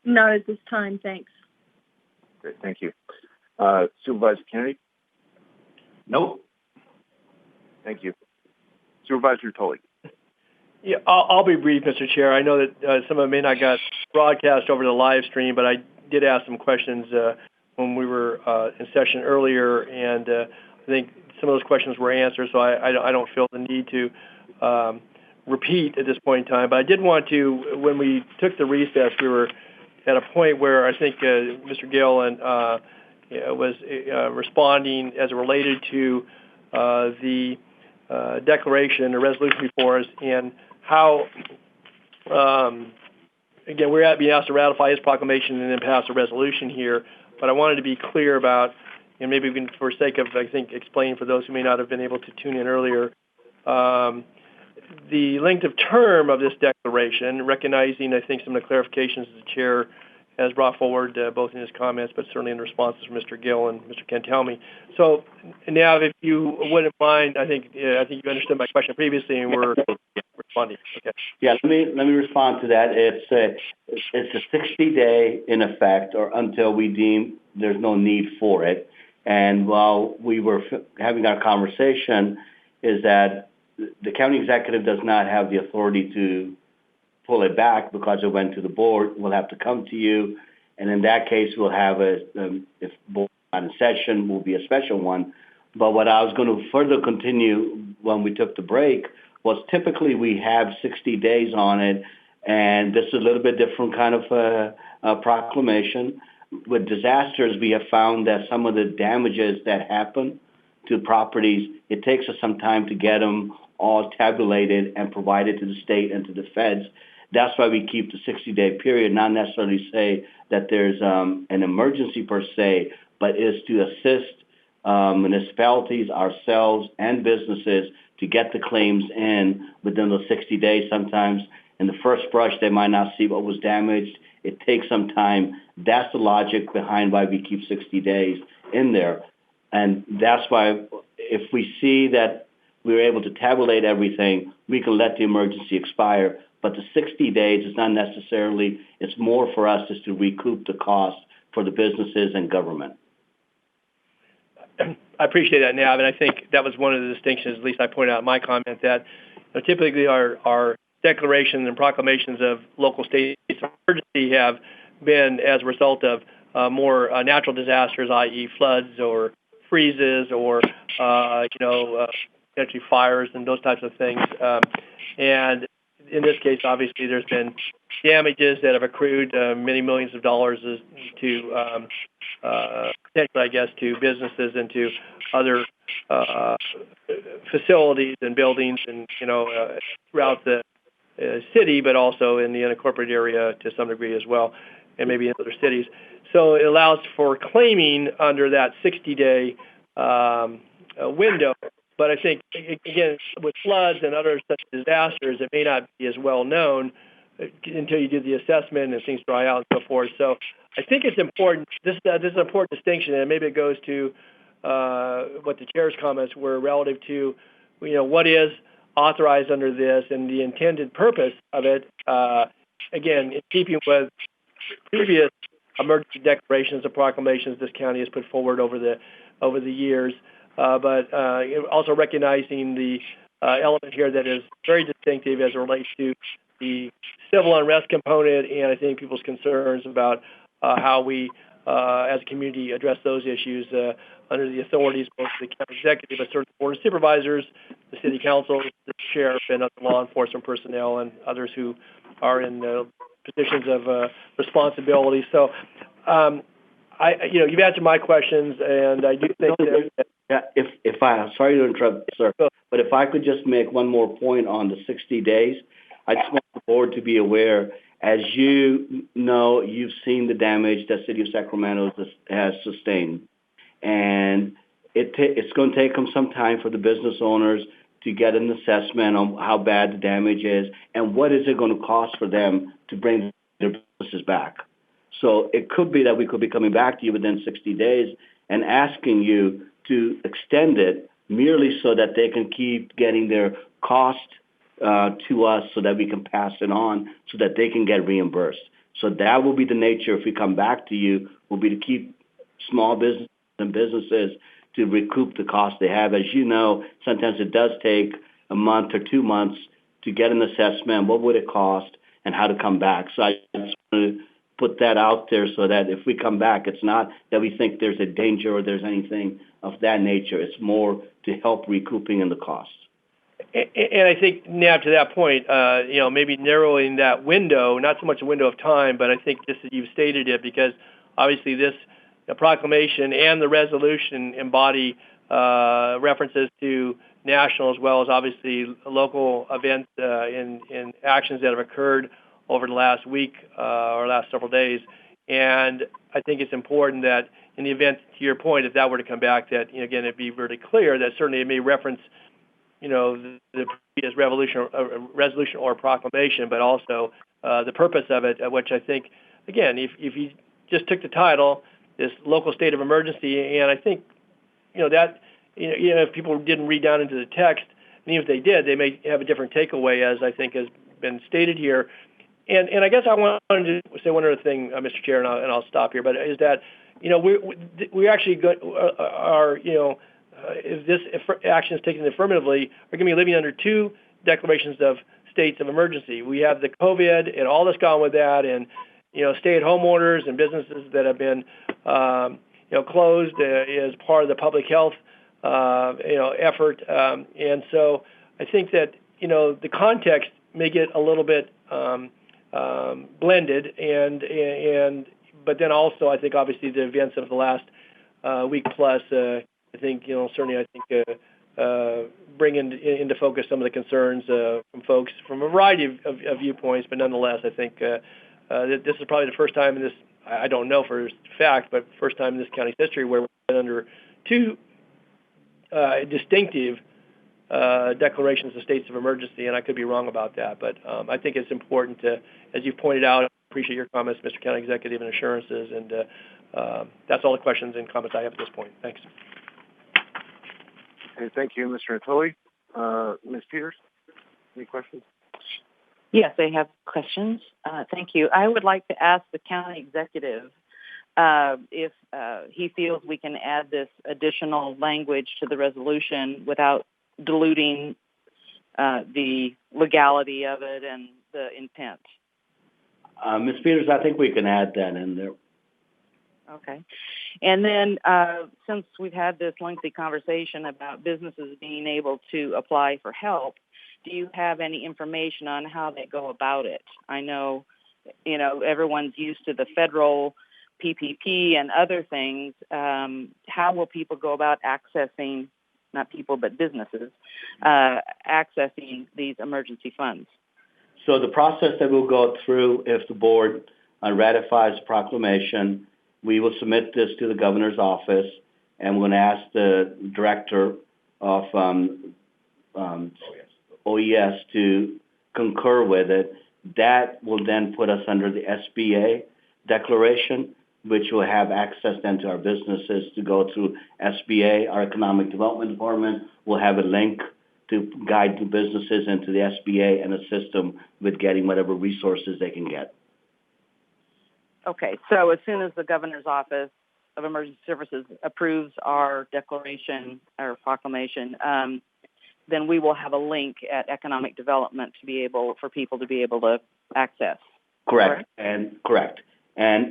Not at this time, thanks. Great, thank you. Supervisor Kennedy? Nope. Thank you. Supervisor Tully? Yeah, I'll be brief, Mr. Chair. I know that some of it may not got broadcast over the live stream, but I did ask some questions when we were in session earlier, and I think some of those questions were answered, so I don't feel the need to repeat at this point in time. But I did want to, when we took the recess, we were at a point where I think Mr. Gale was responding as it related to the declaration or resolution before us, and how, again, we're being asked to ratify his proclamation and then pass a resolution here, but I wanted to be clear about, and maybe we can, for sake of, I think, explain for those who may not have been able to tune in earlier, the length of term of this declaration, recognizing, I think, some of the clarifications the chair has brought forward, both in his comments, but certainly in responses from Mr. Gill and Mr. Cantelmi. So, now, if you wouldn't mind, I think you understood my question previously, and we're responding. Okay. Yeah, let me respond to that. It's a 60-day in effect, or until we deem there's no need for it. And while we were having our conversation, is that the county executive does not have the authority to pull it back because it went to the board. We'll have to come to you, and in that case, we'll have if board not in session, will be a special one. But what I was going to further continue when we took the break was typically we have 60 days on it, and this is a little bit different kind of a proclamation. With disasters, we have found that some of the damages that happen to properties, it takes us some time to get them all tabulated and provided to the state and to the feds. That's why we keep the 60-day period, not necessarily say that there's an emergency per se, but is to assist municipalities, ourselves, and businesses to get the claims in within those 60 days. Sometimes in the first brush, they might not see what was damaged. It takes some time. That's the logic behind why we keep 60 days in there. And that's why if we see that we're able to tabulate everything, we can let the emergency expire. But the 60 days is not necessarily, it's more for us is to recoup the cost for the businesses and government. I appreciate that, Nav, and I think that was one of the distinctions, at least I pointed out in my comment, that typically our declarations and proclamations of local states of emergency have been as a result of more natural disasters, i.e. floods or freezes or, potentially fires and those types of things. And in this case, obviously, there's been damages that have accrued many millions of dollars to potentially, I guess, to businesses and to other facilities and buildings and, throughout the city, but also in the unincorporated area to some degree as well, and maybe in other cities. So it allows for claiming under that 60-day window. But I think, again, with floods and other such disasters, it may not be as well known until you do the assessment and things dry out and so forth. So I think it's important. This is an important distinction, and maybe it goes to what the chair's comments were relative to, what is authorized under this and the intended purpose of it. Again, in keeping with previous emergency declarations and proclamations this county has put forward over the years. But also recognizing the element here that is very distinctive as it relates to the civil unrest component, and I think people's concerns about how we as a community, address those issues under the authorities both of the county executive, but certainly the board of supervisors, the city council, the sheriff, and other law enforcement personnel, and others who are in positions of responsibility. So, you've answered my questions, and I do think that. Yeah, if I, sorry to interrupt, sir, but if I could just make one more point on the 60 days, I just want the board to be aware, as you know, you've seen the damage that City of Sacramento has sustained. And it's going to take them some time for the business owners to get an assessment on how bad the damage is and what is it going to cost for them to bring their businesses back. So it could be that we could be coming back to you within 60 days and asking you to extend it merely so that they can keep getting their cost to us so that we can pass it on so that they can get reimbursed. So that will be the nature if we come back to you, will be to keep small business and businesses to recoup the cost they have. As you know, sometimes it does take a month or 2 months to get an assessment, what would it cost, and how to come back. So I just want to put that out there so that if we come back, it's not that we think there's a danger or there's anything of that nature. It's more to help recouping in the costs. And I think now to that point, maybe narrowing that window, not so much a window of time, but I think just that you've stated it, because obviously this proclamation and the resolution embody references to national as well as obviously local events in actions that have occurred over the last week or last several days. And I think it's important that in the event, to your point, if that were to come back, that, again, it'd be really clear that certainly it may reference the previous resolution or proclamation, but also the purpose of it, which I think, again, if you just took the title, this local state of emergency, and I think, if people didn't read down into the text, and even if they did, they may have a different takeaway, as I think has been stated here. And I guess I wanted to say one other thing, Mr. Chair, and I'll stop here, but is that, we actually are, if action is taken affirmatively, we're going to be living under two declarations of states of emergency. We have the COVID and all that's gone with that, and stay-at-home orders and businesses that have been closed as part of the public health effort. And so I think that the context may get a little bit blended, but then also I think obviously the events of the last week plus. I think, certainly bring into focus some of the concerns from folks from a variety of viewpoints, but nonetheless, I think this is probably the first time in this, I don't know for a fact, but first time in this county's history where we've been under two distinctive declarations of states of emergency, and I could be wrong about that, but I think it's important to, as you pointed out, I appreciate your comments, Mr. County Executive, and assurances, and that's all the questions and comments I have at this point. Thanks. Okay, thank you, Mr. Natoli. Ms. Peters, any questions? Yes, I have questions. Thank you. I would like to ask the county executive if he feels we can add this additional language to the resolution without diluting the legality of it and the intent. Ms. Peters, I think we can add that in there. Okay. And then since we've had this lengthy conversation about businesses being able to apply for help, do you have any information on how they go about it? I know, everyone's used to the federal PPP and other things. How will people go about accessing, not people, but businesses, accessing these emergency funds? So the process that we'll go through, if the board ratifies the proclamation, we will submit this to the governor's office, and we're going to ask the director of OES to concur with it. That will then put us under the SBA declaration, which will have access then to our businesses to go through SBA. Our Economic Development Department will have a link to guide the businesses into the SBA and assist them with getting whatever resources they can get. Okay, so as soon as the governor's office of emergency services approves our declaration or proclamation, then we will have a link at economic development to be able for people to be able to access. Correct. And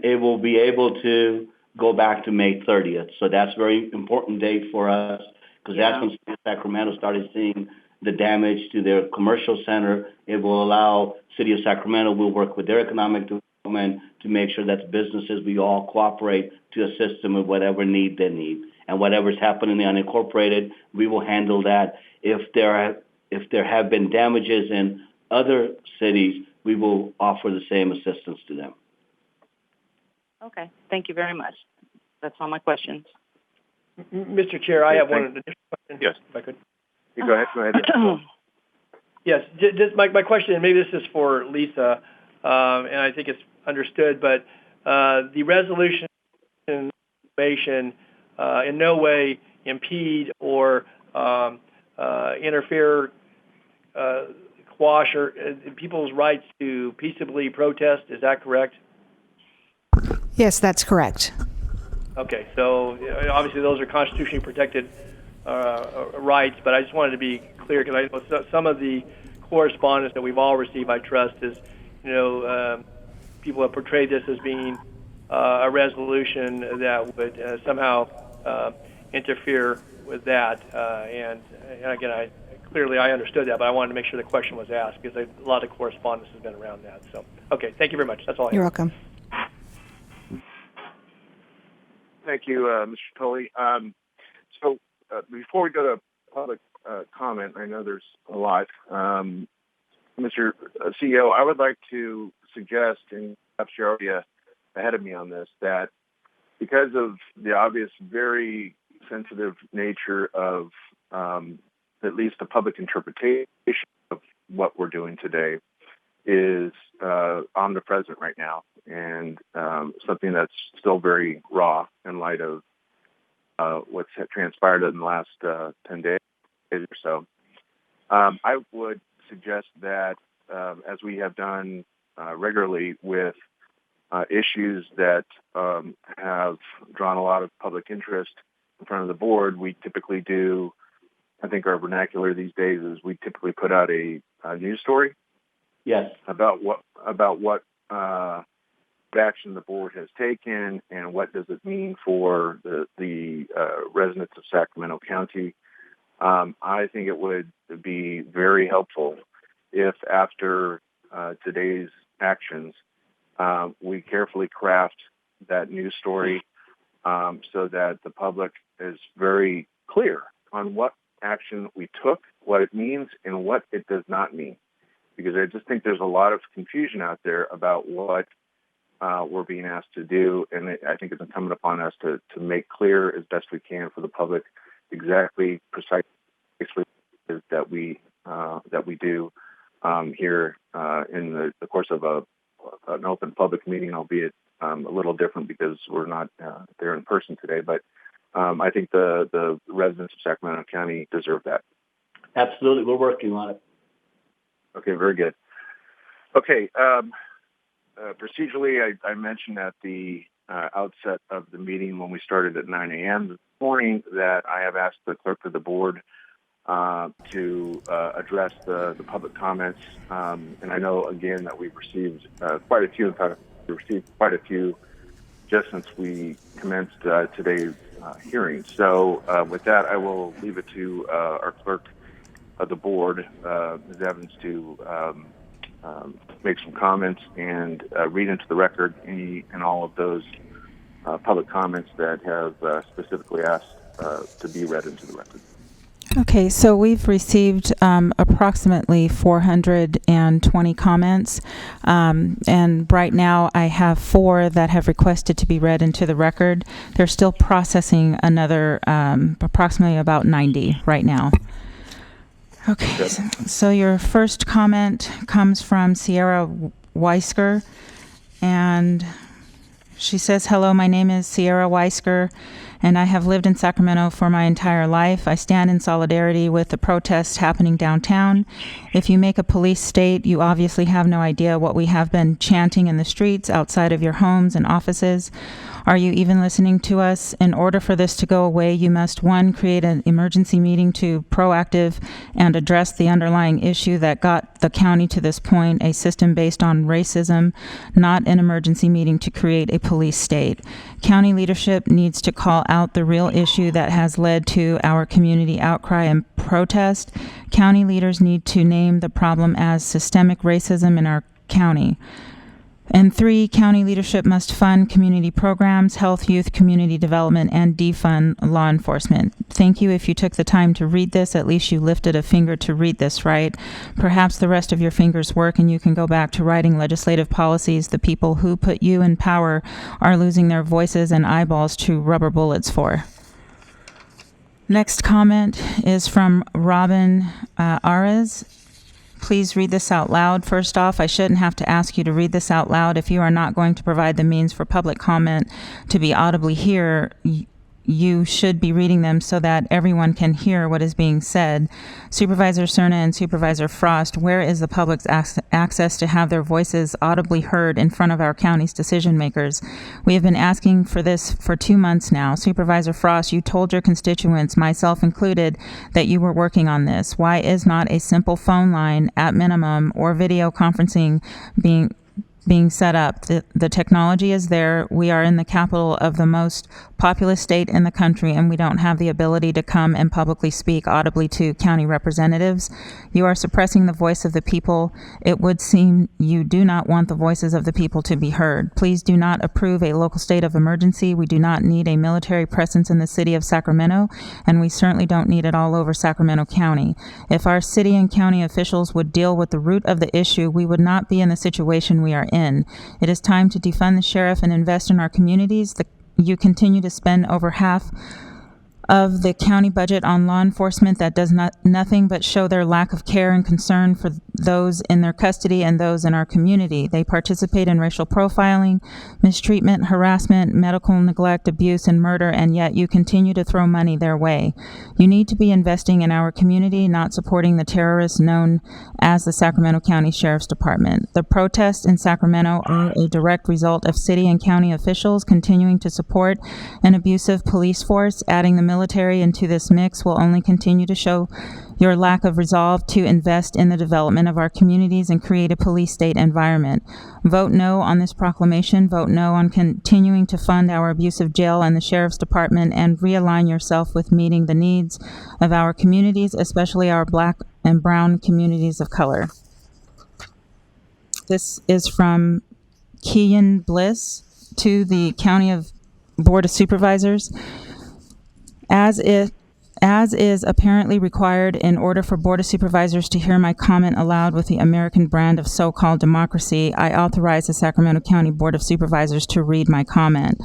it will be able to go back to May 30th. So that's a very important date for us because that's when City of Sacramento started seeing the damage to their commercial center. It will allow City of Sacramento, will work with their economic development to make sure that the businesses, we all cooperate to assist them with whatever need they need. And whatever's happening in the unincorporated, we will handle that. If there have been damages in other cities, we will offer the same assistance to them. Okay, thank you very much. That's all my questions. Mr. Chair, I have one additional question. Yes. If I could. You go ahead. Yes, just my question, and maybe this is for Lisa, and I think it's understood, but the resolution information in no way impede or interfere, quash or people's rights to peaceably protest. Is that correct? Yes, that's correct. Okay, so obviously those are constitutionally protected rights, but I just wanted to be clear because I know some of the correspondence that we've all received, I trust, is, people have portrayed this as being a resolution that would somehow interfere with that. And again, I understood that, but I wanted to make sure the question was asked because a lot of correspondence has been around that. So, okay, thank you very much. That's all I have. You're welcome. Thank you, Mr. Tully. So before we go to public comment, I know there's a lot. Mr. CEO, I would like to suggest, and perhaps you're already ahead of me on this, that because of the obvious, very sensitive nature of at least the public interpretation of what we're doing today is omnipresent right now, and something that's still very raw in light of what's transpired in the last 10 days or so. I would suggest that, as we have done regularly with issues that have drawn a lot of public interest in front of the board, we typically do, I think our vernacular these days is we typically put out a news story. Yes. About what action the board has taken and what does it mean for the residents of Sacramento County. I think it would be very helpful if after today's actions, we carefully craft that news story so that the public is very clear on what action we took, what it means, and what it does not mean. Because I just think there's a lot of confusion out there about what we're being asked to do, and I think it's incumbent upon us to make clear as best we can for the public exactly, precisely that we do here in the course of an open public meeting, albeit a little different because we're not there in person today. But I think the residents of Sacramento County deserve that. Absolutely, we're working on it. Okay, very good. Okay, procedurally, I mentioned at the outset of the meeting when we started at 9 a.m. this morning that I have asked the clerk of the board to address the public comments. And I know, again, that we've received quite a few. In fact, we received quite a few just since we commenced today's hearing. So with that, I will leave it to our clerk of the board, Ms. Evans, to make some comments and read into the record any and all of those public comments that have specifically asked to be read into the record. Okay, so we've received approximately 420 comments, and right now I have 4 that have requested to be read into the record. They're still processing another approximately about 90 right now. Okay, so your first comment comes from Sierra Weisker, and she says, "Hello, my name is Sierra Weisker, and I have lived in Sacramento for my entire life. I stand in solidarity with the protests happening downtown. If you make a police state, you obviously have no idea what we have been chanting in the streets outside of your homes and offices. Are you even listening to us? In order for this to go away, you must, one, create an emergency meeting to proactive and address the underlying issue that got the county to this point, a system based on racism, not an emergency meeting to create a police state. County leadership needs to call out the real issue that has led to our community outcry and protest. County leaders need to name the problem as systemic racism in our county. And 3, county leadership must fund community programs, health, youth, community development, and defund law enforcement. Thank you if you took the time to read this. At least you lifted a finger to read this, right? Perhaps the rest of your fingers work and you can go back to writing legislative policies the people who put you in power are losing their voices and eyeballs to rubber bullets for. Next comment is from Robin Ares. Please read this out loud. First off, I shouldn't have to ask you to read this out loud. If you are not going to provide the means for public comment to be audibly heard, you should be reading them so that everyone can hear what is being said. Supervisor Cerna and Supervisor Frost, where is the public's access to have their voices audibly heard in front of our county's decision makers? We have been asking for this for 2 months now. Supervisor Frost, you told your constituents, myself included, that you were working on this. Why is not a simple phone line at minimum or video conferencing being set up? The technology is there. We are in the capital of the most populous state in the country, and we don't have the ability to come and publicly speak audibly to county representatives. You are suppressing the voice of the people. It would seem you do not want the voices of the people to be heard. Please do not approve a local state of emergency. We do not need a military presence in the city of Sacramento, and we certainly don't need it all over Sacramento County. If our city and county officials would deal with the root of the issue, we would not be in the situation we are in. It is time to defund the sheriff and invest in our communities. You continue to spend over half of the county budget on law enforcement that does nothing but show their lack of care and concern for those in their custody and those in our community. They participate in racial profiling, mistreatment, harassment, medical neglect, abuse, and murder, and yet you continue to throw money their way. You need to be investing in our community, not supporting the terrorists known as the Sacramento County Sheriff's Department. The protests in Sacramento are a direct result of city and county officials continuing to support an abusive police force. Adding the military into this mix will only continue to show your lack of resolve to invest in the development of our communities and create a police state environment. Vote no on this proclamation. Vote no on continuing to fund our abusive jail and the Sheriff's Department, and realign yourself with meeting the needs of our communities, especially our Black and brown communities of color. This is from Kean Bliss to the County of Board of Supervisors. As is apparently required in order for Board of Supervisors to hear my comment aloud with the American brand of so-called democracy, I authorize the Sacramento County Board of Supervisors to read my comment.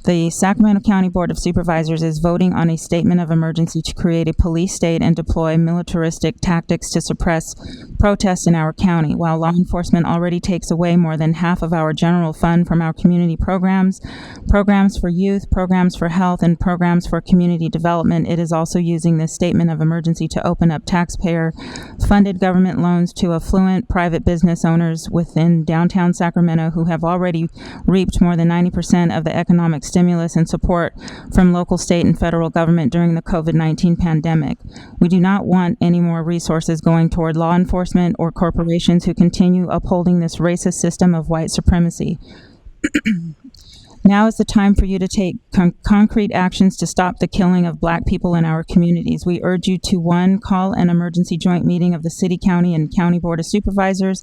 The Sacramento County Board of Supervisors is voting on a statement of emergency to create a police state and deploy militaristic tactics to suppress protests in our county. While law enforcement already takes away more than half of our general fund from our community programs, programs for youth, programs for health, and programs for community development, it is also using this statement of emergency to open up taxpayer-funded government loans to affluent private business owners within downtown Sacramento who have already reaped more than 90% of the economic stimulus and support from local, state, and federal government during the COVID-19 pandemic. We do not want any more resources going toward law enforcement or corporations who continue upholding this racist system of white supremacy. Now is the time for you to take concrete actions to stop the killing of Black people in our communities. We urge you to, 1, call an emergency joint meeting of the City, County, and County Board of Supervisors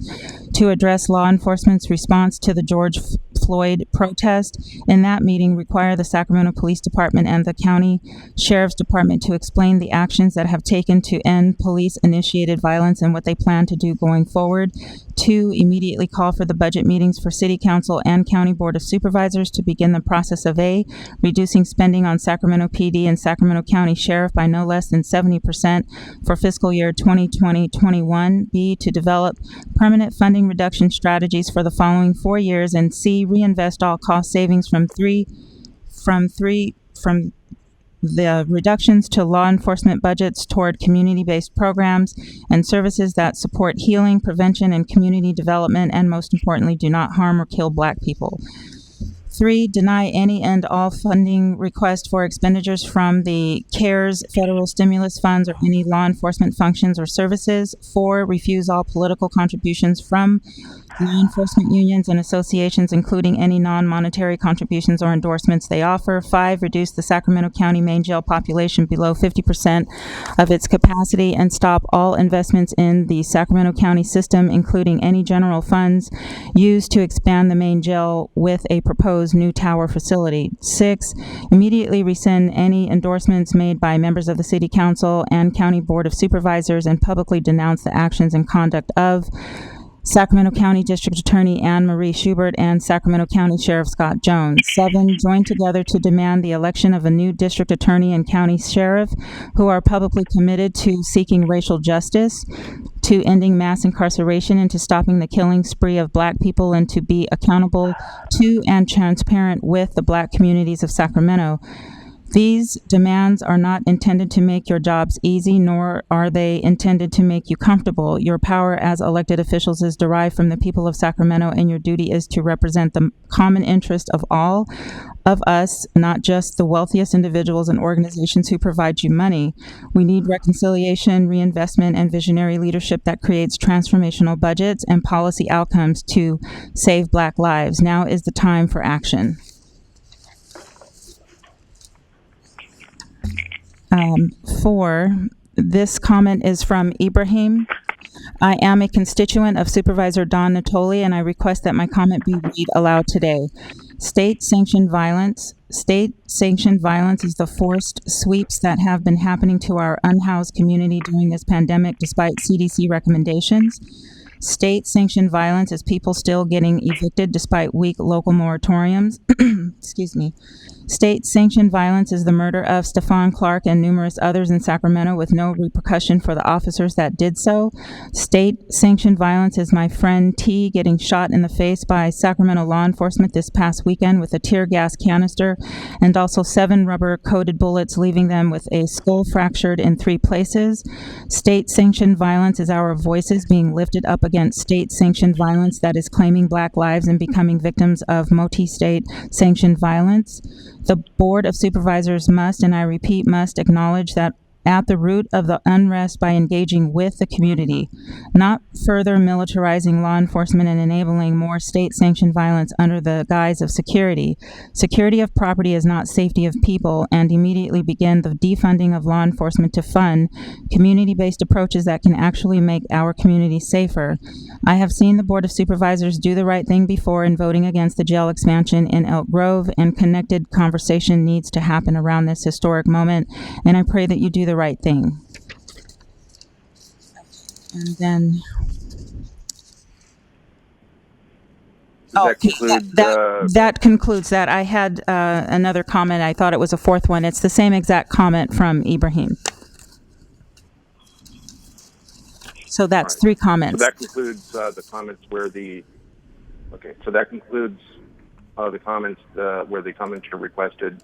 to address law enforcement's response to the George Floyd protest. In that meeting, require the Sacramento Police Department and the County Sheriff's Department to explain the actions that have taken to end police-initiated violence and what they plan to do going forward. 2, immediately call for the budget meetings for City Council and County Board of Supervisors to begin the process of A, reducing spending on Sacramento PD and Sacramento County Sheriff by no less than 70% for fiscal year 2020-21. B, to develop permanent funding reduction strategies for the following 4 years. And C, reinvest all cost savings from the reductions to law enforcement budgets toward community-based programs and services that support healing, prevention, and community development, and most importantly, do not harm or kill Black people. 3, deny any and all funding request for expenditures from the CARES federal stimulus funds or any law enforcement functions or services. 4, refuse all political contributions from law enforcement unions and associations, including any non-monetary contributions or endorsements they offer. 5, reduce the Sacramento County main jail population below 50% of its capacity and stop all investments in the Sacramento County system, including any general funds used to expand the main jail with a proposed new tower facility. 6, immediately rescind any endorsements made by members of the City Council and County Board of Supervisors and publicly denounce the actions and conduct of Sacramento County District Attorney Anne Marie Schubert and Sacramento County Sheriff Scott Jones. 7, join together to demand the election of a new district attorney and county sheriff who are publicly committed to seeking racial justice, to ending mass incarceration, and to stopping the killing spree of Black people, and to be accountable to and transparent with the Black communities of Sacramento. These demands are not intended to make your jobs easy, nor are they intended to make you comfortable. Your power as elected officials is derived from the people of Sacramento, and your duty is to represent the common interest of all of us, not just the wealthiest individuals and organizations who provide you money. We need reconciliation, reinvestment, and visionary leadership that creates transformational budgets and policy outcomes to save Black lives. Now is the time for action. 4, this comment is from Ibrahim. I am a constituent of Supervisor Don Natoli, and I request that my comment be read aloud today. State-sanctioned violence is the forced sweeps that have been happening to our unhoused community during this pandemic despite CDC recommendations. State-sanctioned violence is people still getting evicted despite weak local moratoriums. Excuse me. State-sanctioned violence is the murder of Stephon Clark and numerous others in Sacramento with no repercussion for the officers that did so. State-sanctioned violence is my friend T getting shot in the face by Sacramento law enforcement this past weekend with a tear gas canister and also 7 rubber-coated bullets, leaving them with a skull fractured in 3 places. State-sanctioned violence is our voices being lifted up against state-sanctioned violence that is claiming Black lives and becoming victims of multi-state sanctioned violence. The Board of Supervisors must, and I repeat, must acknowledge that at the root of the unrest by engaging with the community, not further militarizing law enforcement and enabling more state-sanctioned violence under the guise of security. Security of property is not safety of people, and immediately begin the defunding of law enforcement to fund community-based approaches that can actually make our community safer. I have seen the Board of Supervisors do the right thing before in voting against the jail expansion in Elk Grove, and connected conversation needs to happen around this historic moment, and I pray that you do the right thing. And then That concludes, that concludes that. I had another comment. I thought it was a 4th one. It's the same exact comment from Ibrahim. So that's 3 comments. So that concludes the comments where the. Okay, so that concludes the comments where the commenter requested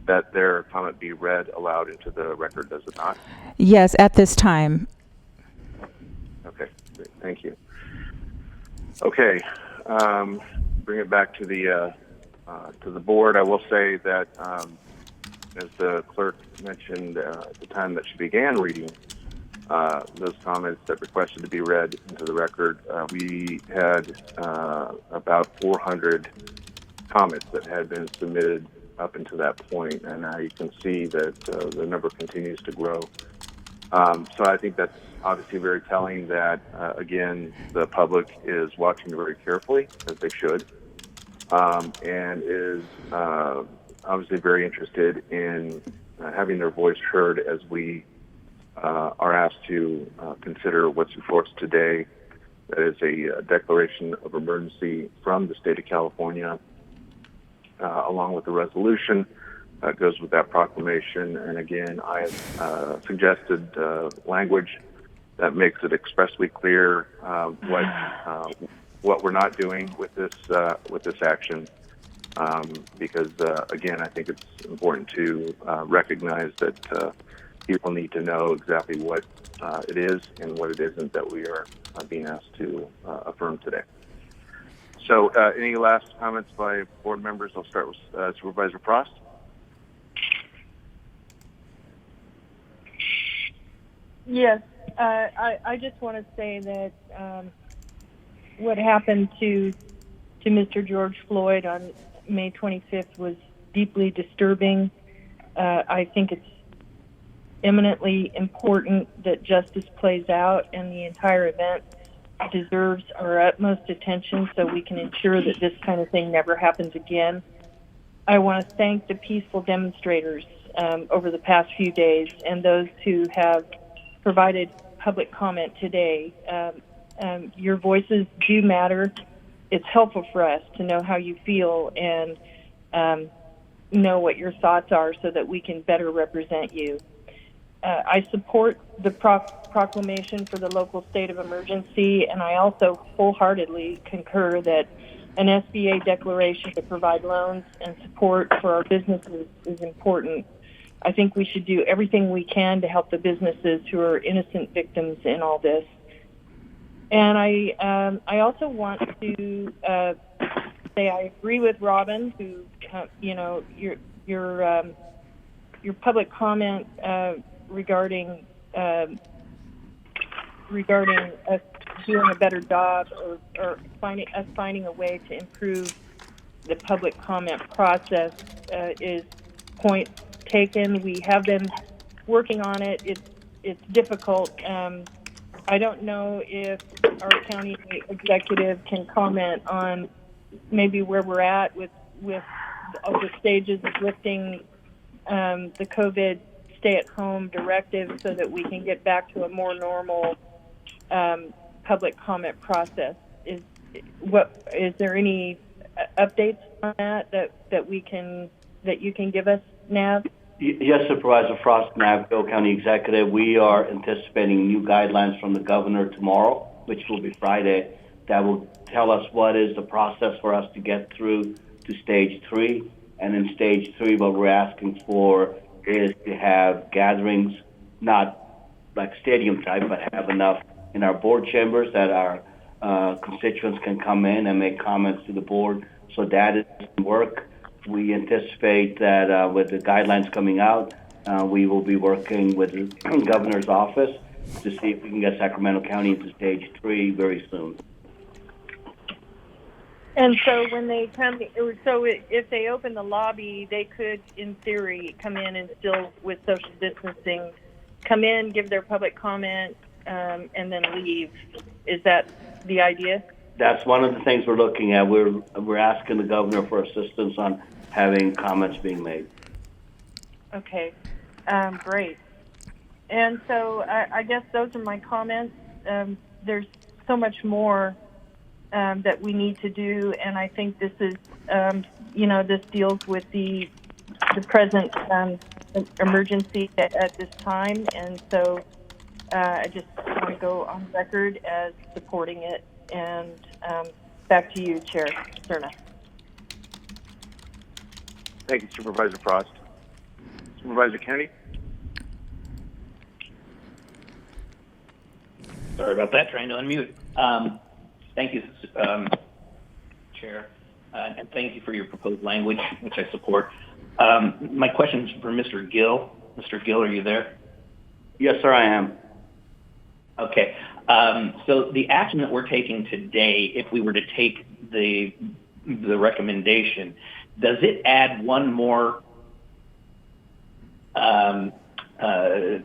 that their comment be read aloud into the record, does it not? Yes, at this time. Okay, great. Thank you. Okay, bring it back to the board. I will say that, as the clerk mentioned at the time that she began reading those comments that requested to be read into the record, we had about 400 comments that had been submitted up until that point, and now you can see that the number continues to grow. So I think that's obviously very telling that, again, the public is watching very carefully, as they should, and is obviously very interested in having their voice heard as we are asked to consider what's before us today. That is a declaration of emergency from the state of California, along with the resolution that goes with that proclamation. And again, I have suggested language that makes it expressly clear what we're not doing with this action, because, again, I think it's important to recognize that people need to know exactly what it is and what it isn't that we are being asked to affirm today. So any last comments by board members? I'll start with Supervisor Frost. Yes, I just want to say that what happened to Mr. George Floyd on May 25th was deeply disturbing. I think it's eminently important that justice plays out, and the entire event deserves our utmost attention so we can ensure that this kind of thing never happens again. I want to thank the peaceful demonstrators over the past few days and those who have provided public comment today. Your voices do matter. It's helpful for us to know how you feel and know what your thoughts are so that we can better represent you. I support the proclamation for the local state of emergency, and I also wholeheartedly concur that an SBA declaration to provide loans and support for our businesses is important. I think we should do everything we can to help the businesses who are innocent victims in all this. And I also want to say I agree with Robin, who your public comment regarding us doing a better job or finding a way to improve the public comment process is point taken. We have been working on it. It's difficult. I don't know if our county executive can comment on maybe where we're at with all the stages of lifting the COVID stay-at-home directive so that we can get back to a more normal public comment process. Is there any updates on that you can give us, Nav? Yes, Supervisor Frost, Navajo County Executive. We are anticipating new guidelines from the governor tomorrow, which will be Friday, that will tell us what is the process for us to get through to stage 3. And in stage 3, what we're asking for is to have gatherings, not like stadium type, but have enough in our board chambers that our constituents can come in and make comments to the board. So that is work. We anticipate that with the guidelines coming out, we will be working with the governor's office to see if we can get Sacramento County into stage 3 very soon. And so when they come, if they open the lobby, they could, in theory, come in and still, with social distancing, come in, give their public comment, and then leave. Is that the idea? That's one of the things we're looking at. We're asking the governor for assistance on having comments being made. Okay, great. And so I guess those are my comments. There's so much more that we need to do, and I think this is, this deals with the present emergency at this time, and so I just want to go on record as supporting it. And back to you, Chair Cerna. Thank you, Supervisor Frost. Supervisor Kennedy? Sorry about that, trying to unmute. Thank you, Chair, and thank you for your proposed language, which I support. My question is for Mr. Gill. Mr. Gill, are you there? Yes, sir, I am. Okay. So the action that we're taking today, if we were to take the recommendation, does it add one more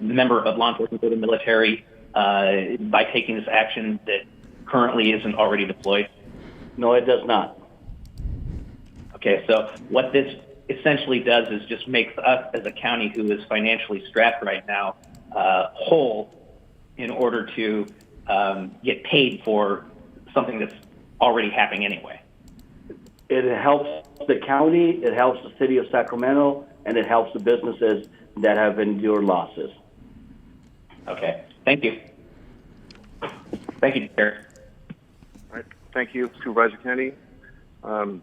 member of law enforcement or the military by taking this action that currently isn't already deployed? No, it does not. Okay, so what this essentially does is just makes us as a county who is financially strapped right now whole in order to get paid for something that's already happening anyway. It helps the county, it helps the city of Sacramento, and it helps the businesses that have endured losses. Okay, thank you. Thank you, Chair. All right, thank you, Supervisor Kennedy.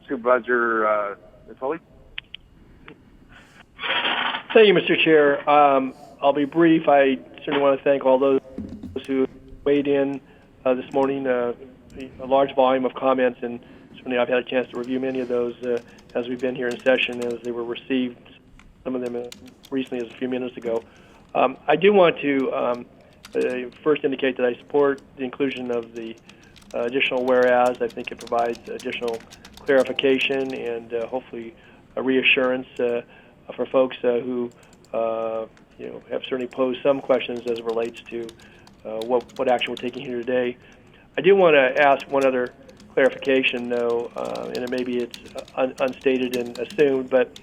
Supervisor Natoli? Thank you, Mr. Chair. I'll be brief. I certainly want to thank all those who weighed in this morning, a large volume of comments, and certainly I've had a chance to review many of those as we've been here in session as they were received, some of them recently as a few minutes ago. I do want to first indicate that I support the inclusion of the additional whereas. I think it provides additional clarification and hopefully a reassurance for folks who have certainly posed some questions as it relates to what action we're taking here today. I do want to ask one other clarification, though, and maybe it's unstated and assumed, but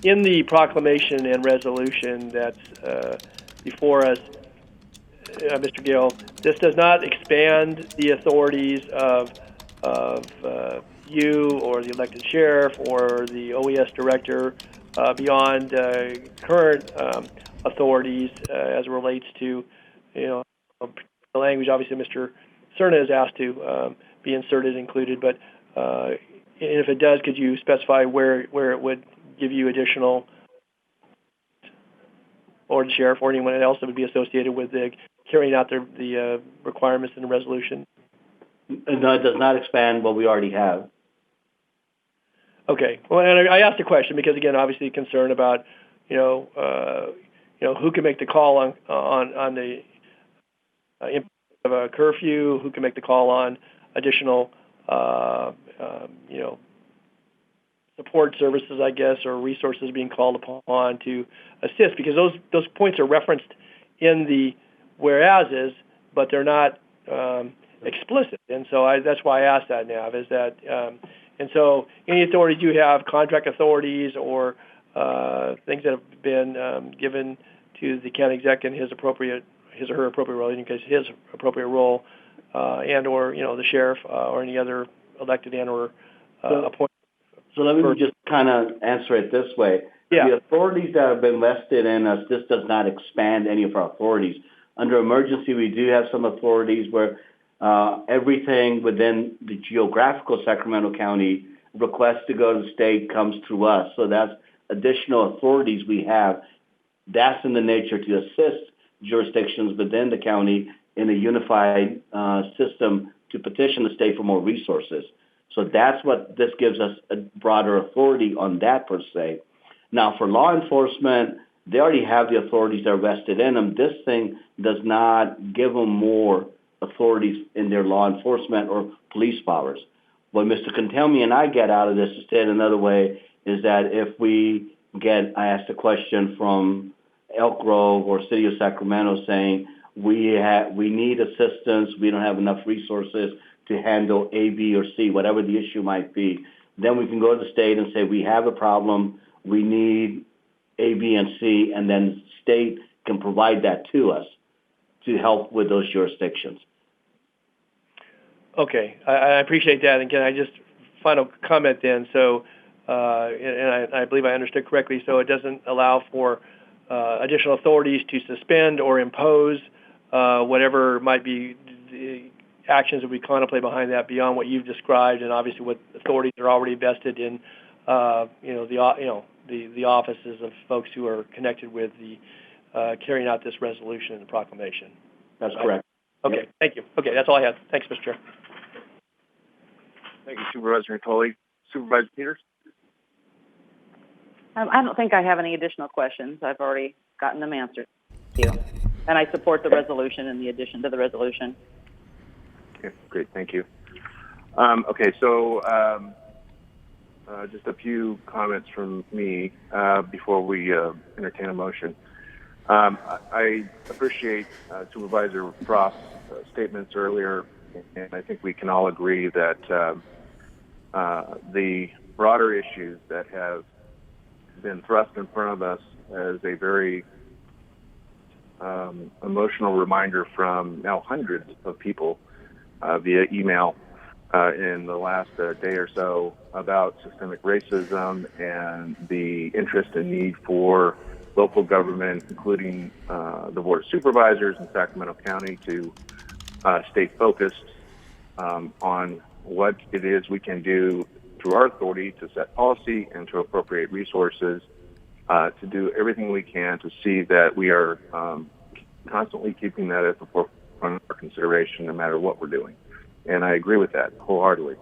in the proclamation and resolution that's before us, Mr. Gill, this does not expand the authorities of you or the elected sheriff or the OES director beyond current authorities as it relates to, the language. Obviously, Mr. Cerna is asked to be inserted, included, but if it does, could you specify where it would give you additional, or the sheriff or anyone else that would be associated with carrying out the requirements in the resolution? No, it does not expand what we already have. Okay. Well, and I asked the question because, again, obviously concern about, who can make the call on the impact of a curfew, who can make the call on additional, support services, I guess, or resources being called upon to assist, because those points are referenced in the whereases, but they're not explicit. And so that's why I asked that, Nav, is that, and so any authorities you have, contract authorities or things that have been given to the county exec in his or her appropriate role, in case his appropriate role, and or, the sheriff or any other elected and or appointed. So let me just kind of answer it this way. Yeah. The authorities that have been vested in us, this does not expand any of our authorities. Under emergency, we do have some authorities where everything within the geographical Sacramento County request to go to the state comes through us. So that's additional authorities we have. That's in the nature to assist jurisdictions within the county in a unified system to petition the state for more resources. So that's what this gives us, a broader authority on that per se. Now for law enforcement, they already have the authorities that are vested in them. This thing does not give them more authorities in their law enforcement or police powers. What Mr. Contelmi and I get out of this, to say it another way, is that if we get, I asked a question from Elk Grove or City of Sacramento saying, we need assistance, we don't have enough resources to handle A, B, or C, whatever the issue might be. Then we can go to the state and say, we have a problem, we need A, B, and C, and then the state can provide that to us to help with those jurisdictions. Okay, I appreciate that. Again, I just final comment then. So, and I believe I understood correctly. So it doesn't allow for additional authorities to suspend or impose whatever might be the actions that we contemplate behind that beyond what you've described, and obviously what authorities are already vested in, the offices of folks who are connected with the carrying out this resolution and the proclamation. That's correct. Okay, yep. Thank you. Okay, that's all I have. Thanks, Mr. Chair. Thank you, Supervisor Natoli. Supervisor Peters? I don't think I have any additional questions. I've already gotten them answered. Thank you. And I support the resolution and the addition to the resolution. Okay, great. Thank you. Okay, so just a few comments from me before we entertain a motion. I appreciate Supervisor Frost's statements earlier, and I think we can all agree that the broader issues that have been thrust in front of us as a very emotional reminder from now hundreds of people via email in the last day or so about systemic racism and the interest and need for local government, including the Board of Supervisors in Sacramento County, to stay focused on what it is we can do through our authority to set policy and to appropriate resources, to do everything we can to see that we are constantly keeping that at the forefront of our consideration no matter what we're doing. And I agree with that wholeheartedly.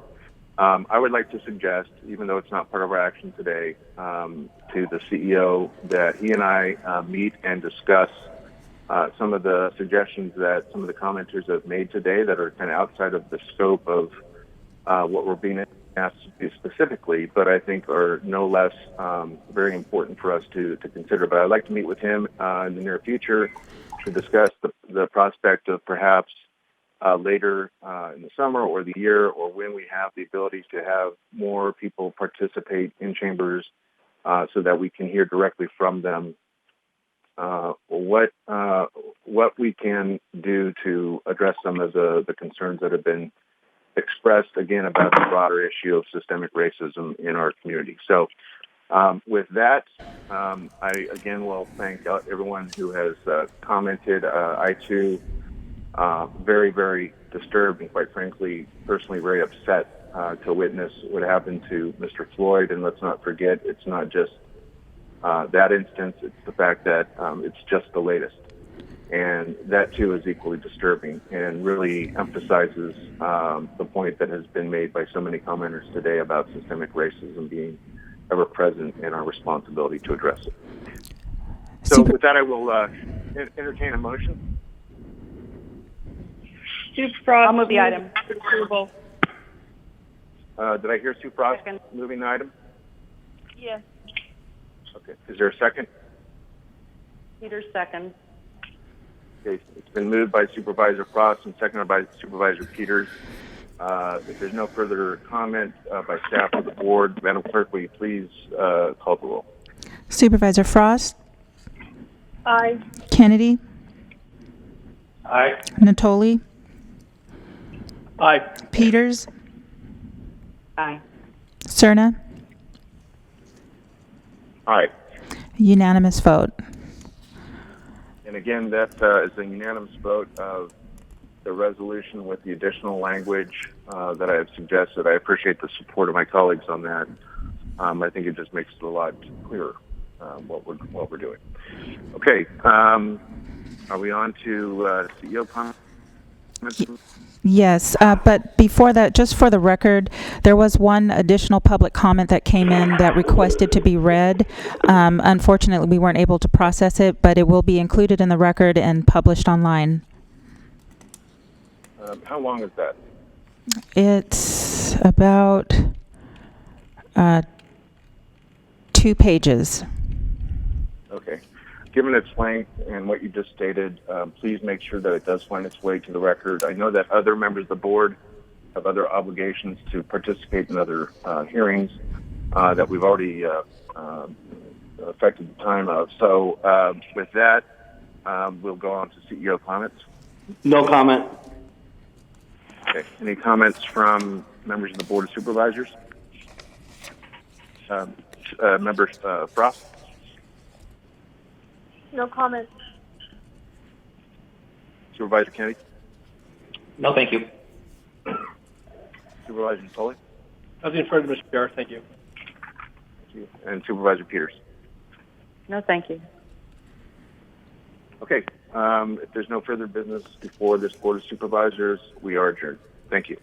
I would like to suggest, even though it's not part of our action today, to the CEO that he and I meet and discuss some of the suggestions that some of the commenters have made today that are kind of outside of the scope of what we're being asked to do specifically, but I think are no less very important for us to consider. But I'd like to meet with him in the near future to discuss the prospect of perhaps later in the summer or the year, or when we have the ability to have more people participate in chambers so that we can hear directly from them what we can do to address some of the concerns that have been expressed, again, about the broader issue of systemic racism in our community. So with that, I again will thank everyone who has commented. I too very, very disturbed and quite frankly, personally very upset to witness what happened to Mr. Floyd. And let's not forget, it's not just that instance, it's the fact that it's just the latest. And that too is equally disturbing and really emphasizes the point that has been made by so many commenters today about systemic racism being ever present and our responsibility to address it. So with that, I will entertain a motion. Sue Frost. I'll move the item. Approval. Did I hear Sue Frost moving the item? Yes. Okay. Is there a second? Peter, second. Okay. It's been moved by Supervisor Frost and seconded by Supervisor Peters. If there's no further comment by staff or the board, Madam Clerk, will you please call the roll? Supervisor Frost? Aye. Kennedy? Aye. Natoli? Aye. Peters? Aye. Cerna? All right. Unanimous vote. And again, that is a unanimous vote of the resolution with the additional language that I have suggested. I appreciate the support of my colleagues on that. I think it just makes it a lot clearer what we're doing. Okay. Are we on to CEO comments? Yes, but before that, just for the record, there was one additional public comment that came in that requested to be read. Unfortunately, we weren't able to process it, but it will be included in the record and published online. How long is that? It's about 2 pages. Okay. Given its length and what you just stated, please make sure that it does find its way to the record. I know that other members of the board have other obligations to participate in other hearings that we've already affected the time of. So with that, we'll go on to CEO comments. No comment. Okay. Any comments from members of the Board of Supervisors? Member Frost? No comment. Supervisor Kennedy? No, thank you. Supervisor Tully? Nothing further, Mr. Chair. Thank you. Thank you. And Supervisor Peters? No, thank you. Okay. If there's no further business before this Board of Supervisors, we are adjourned. Thank you.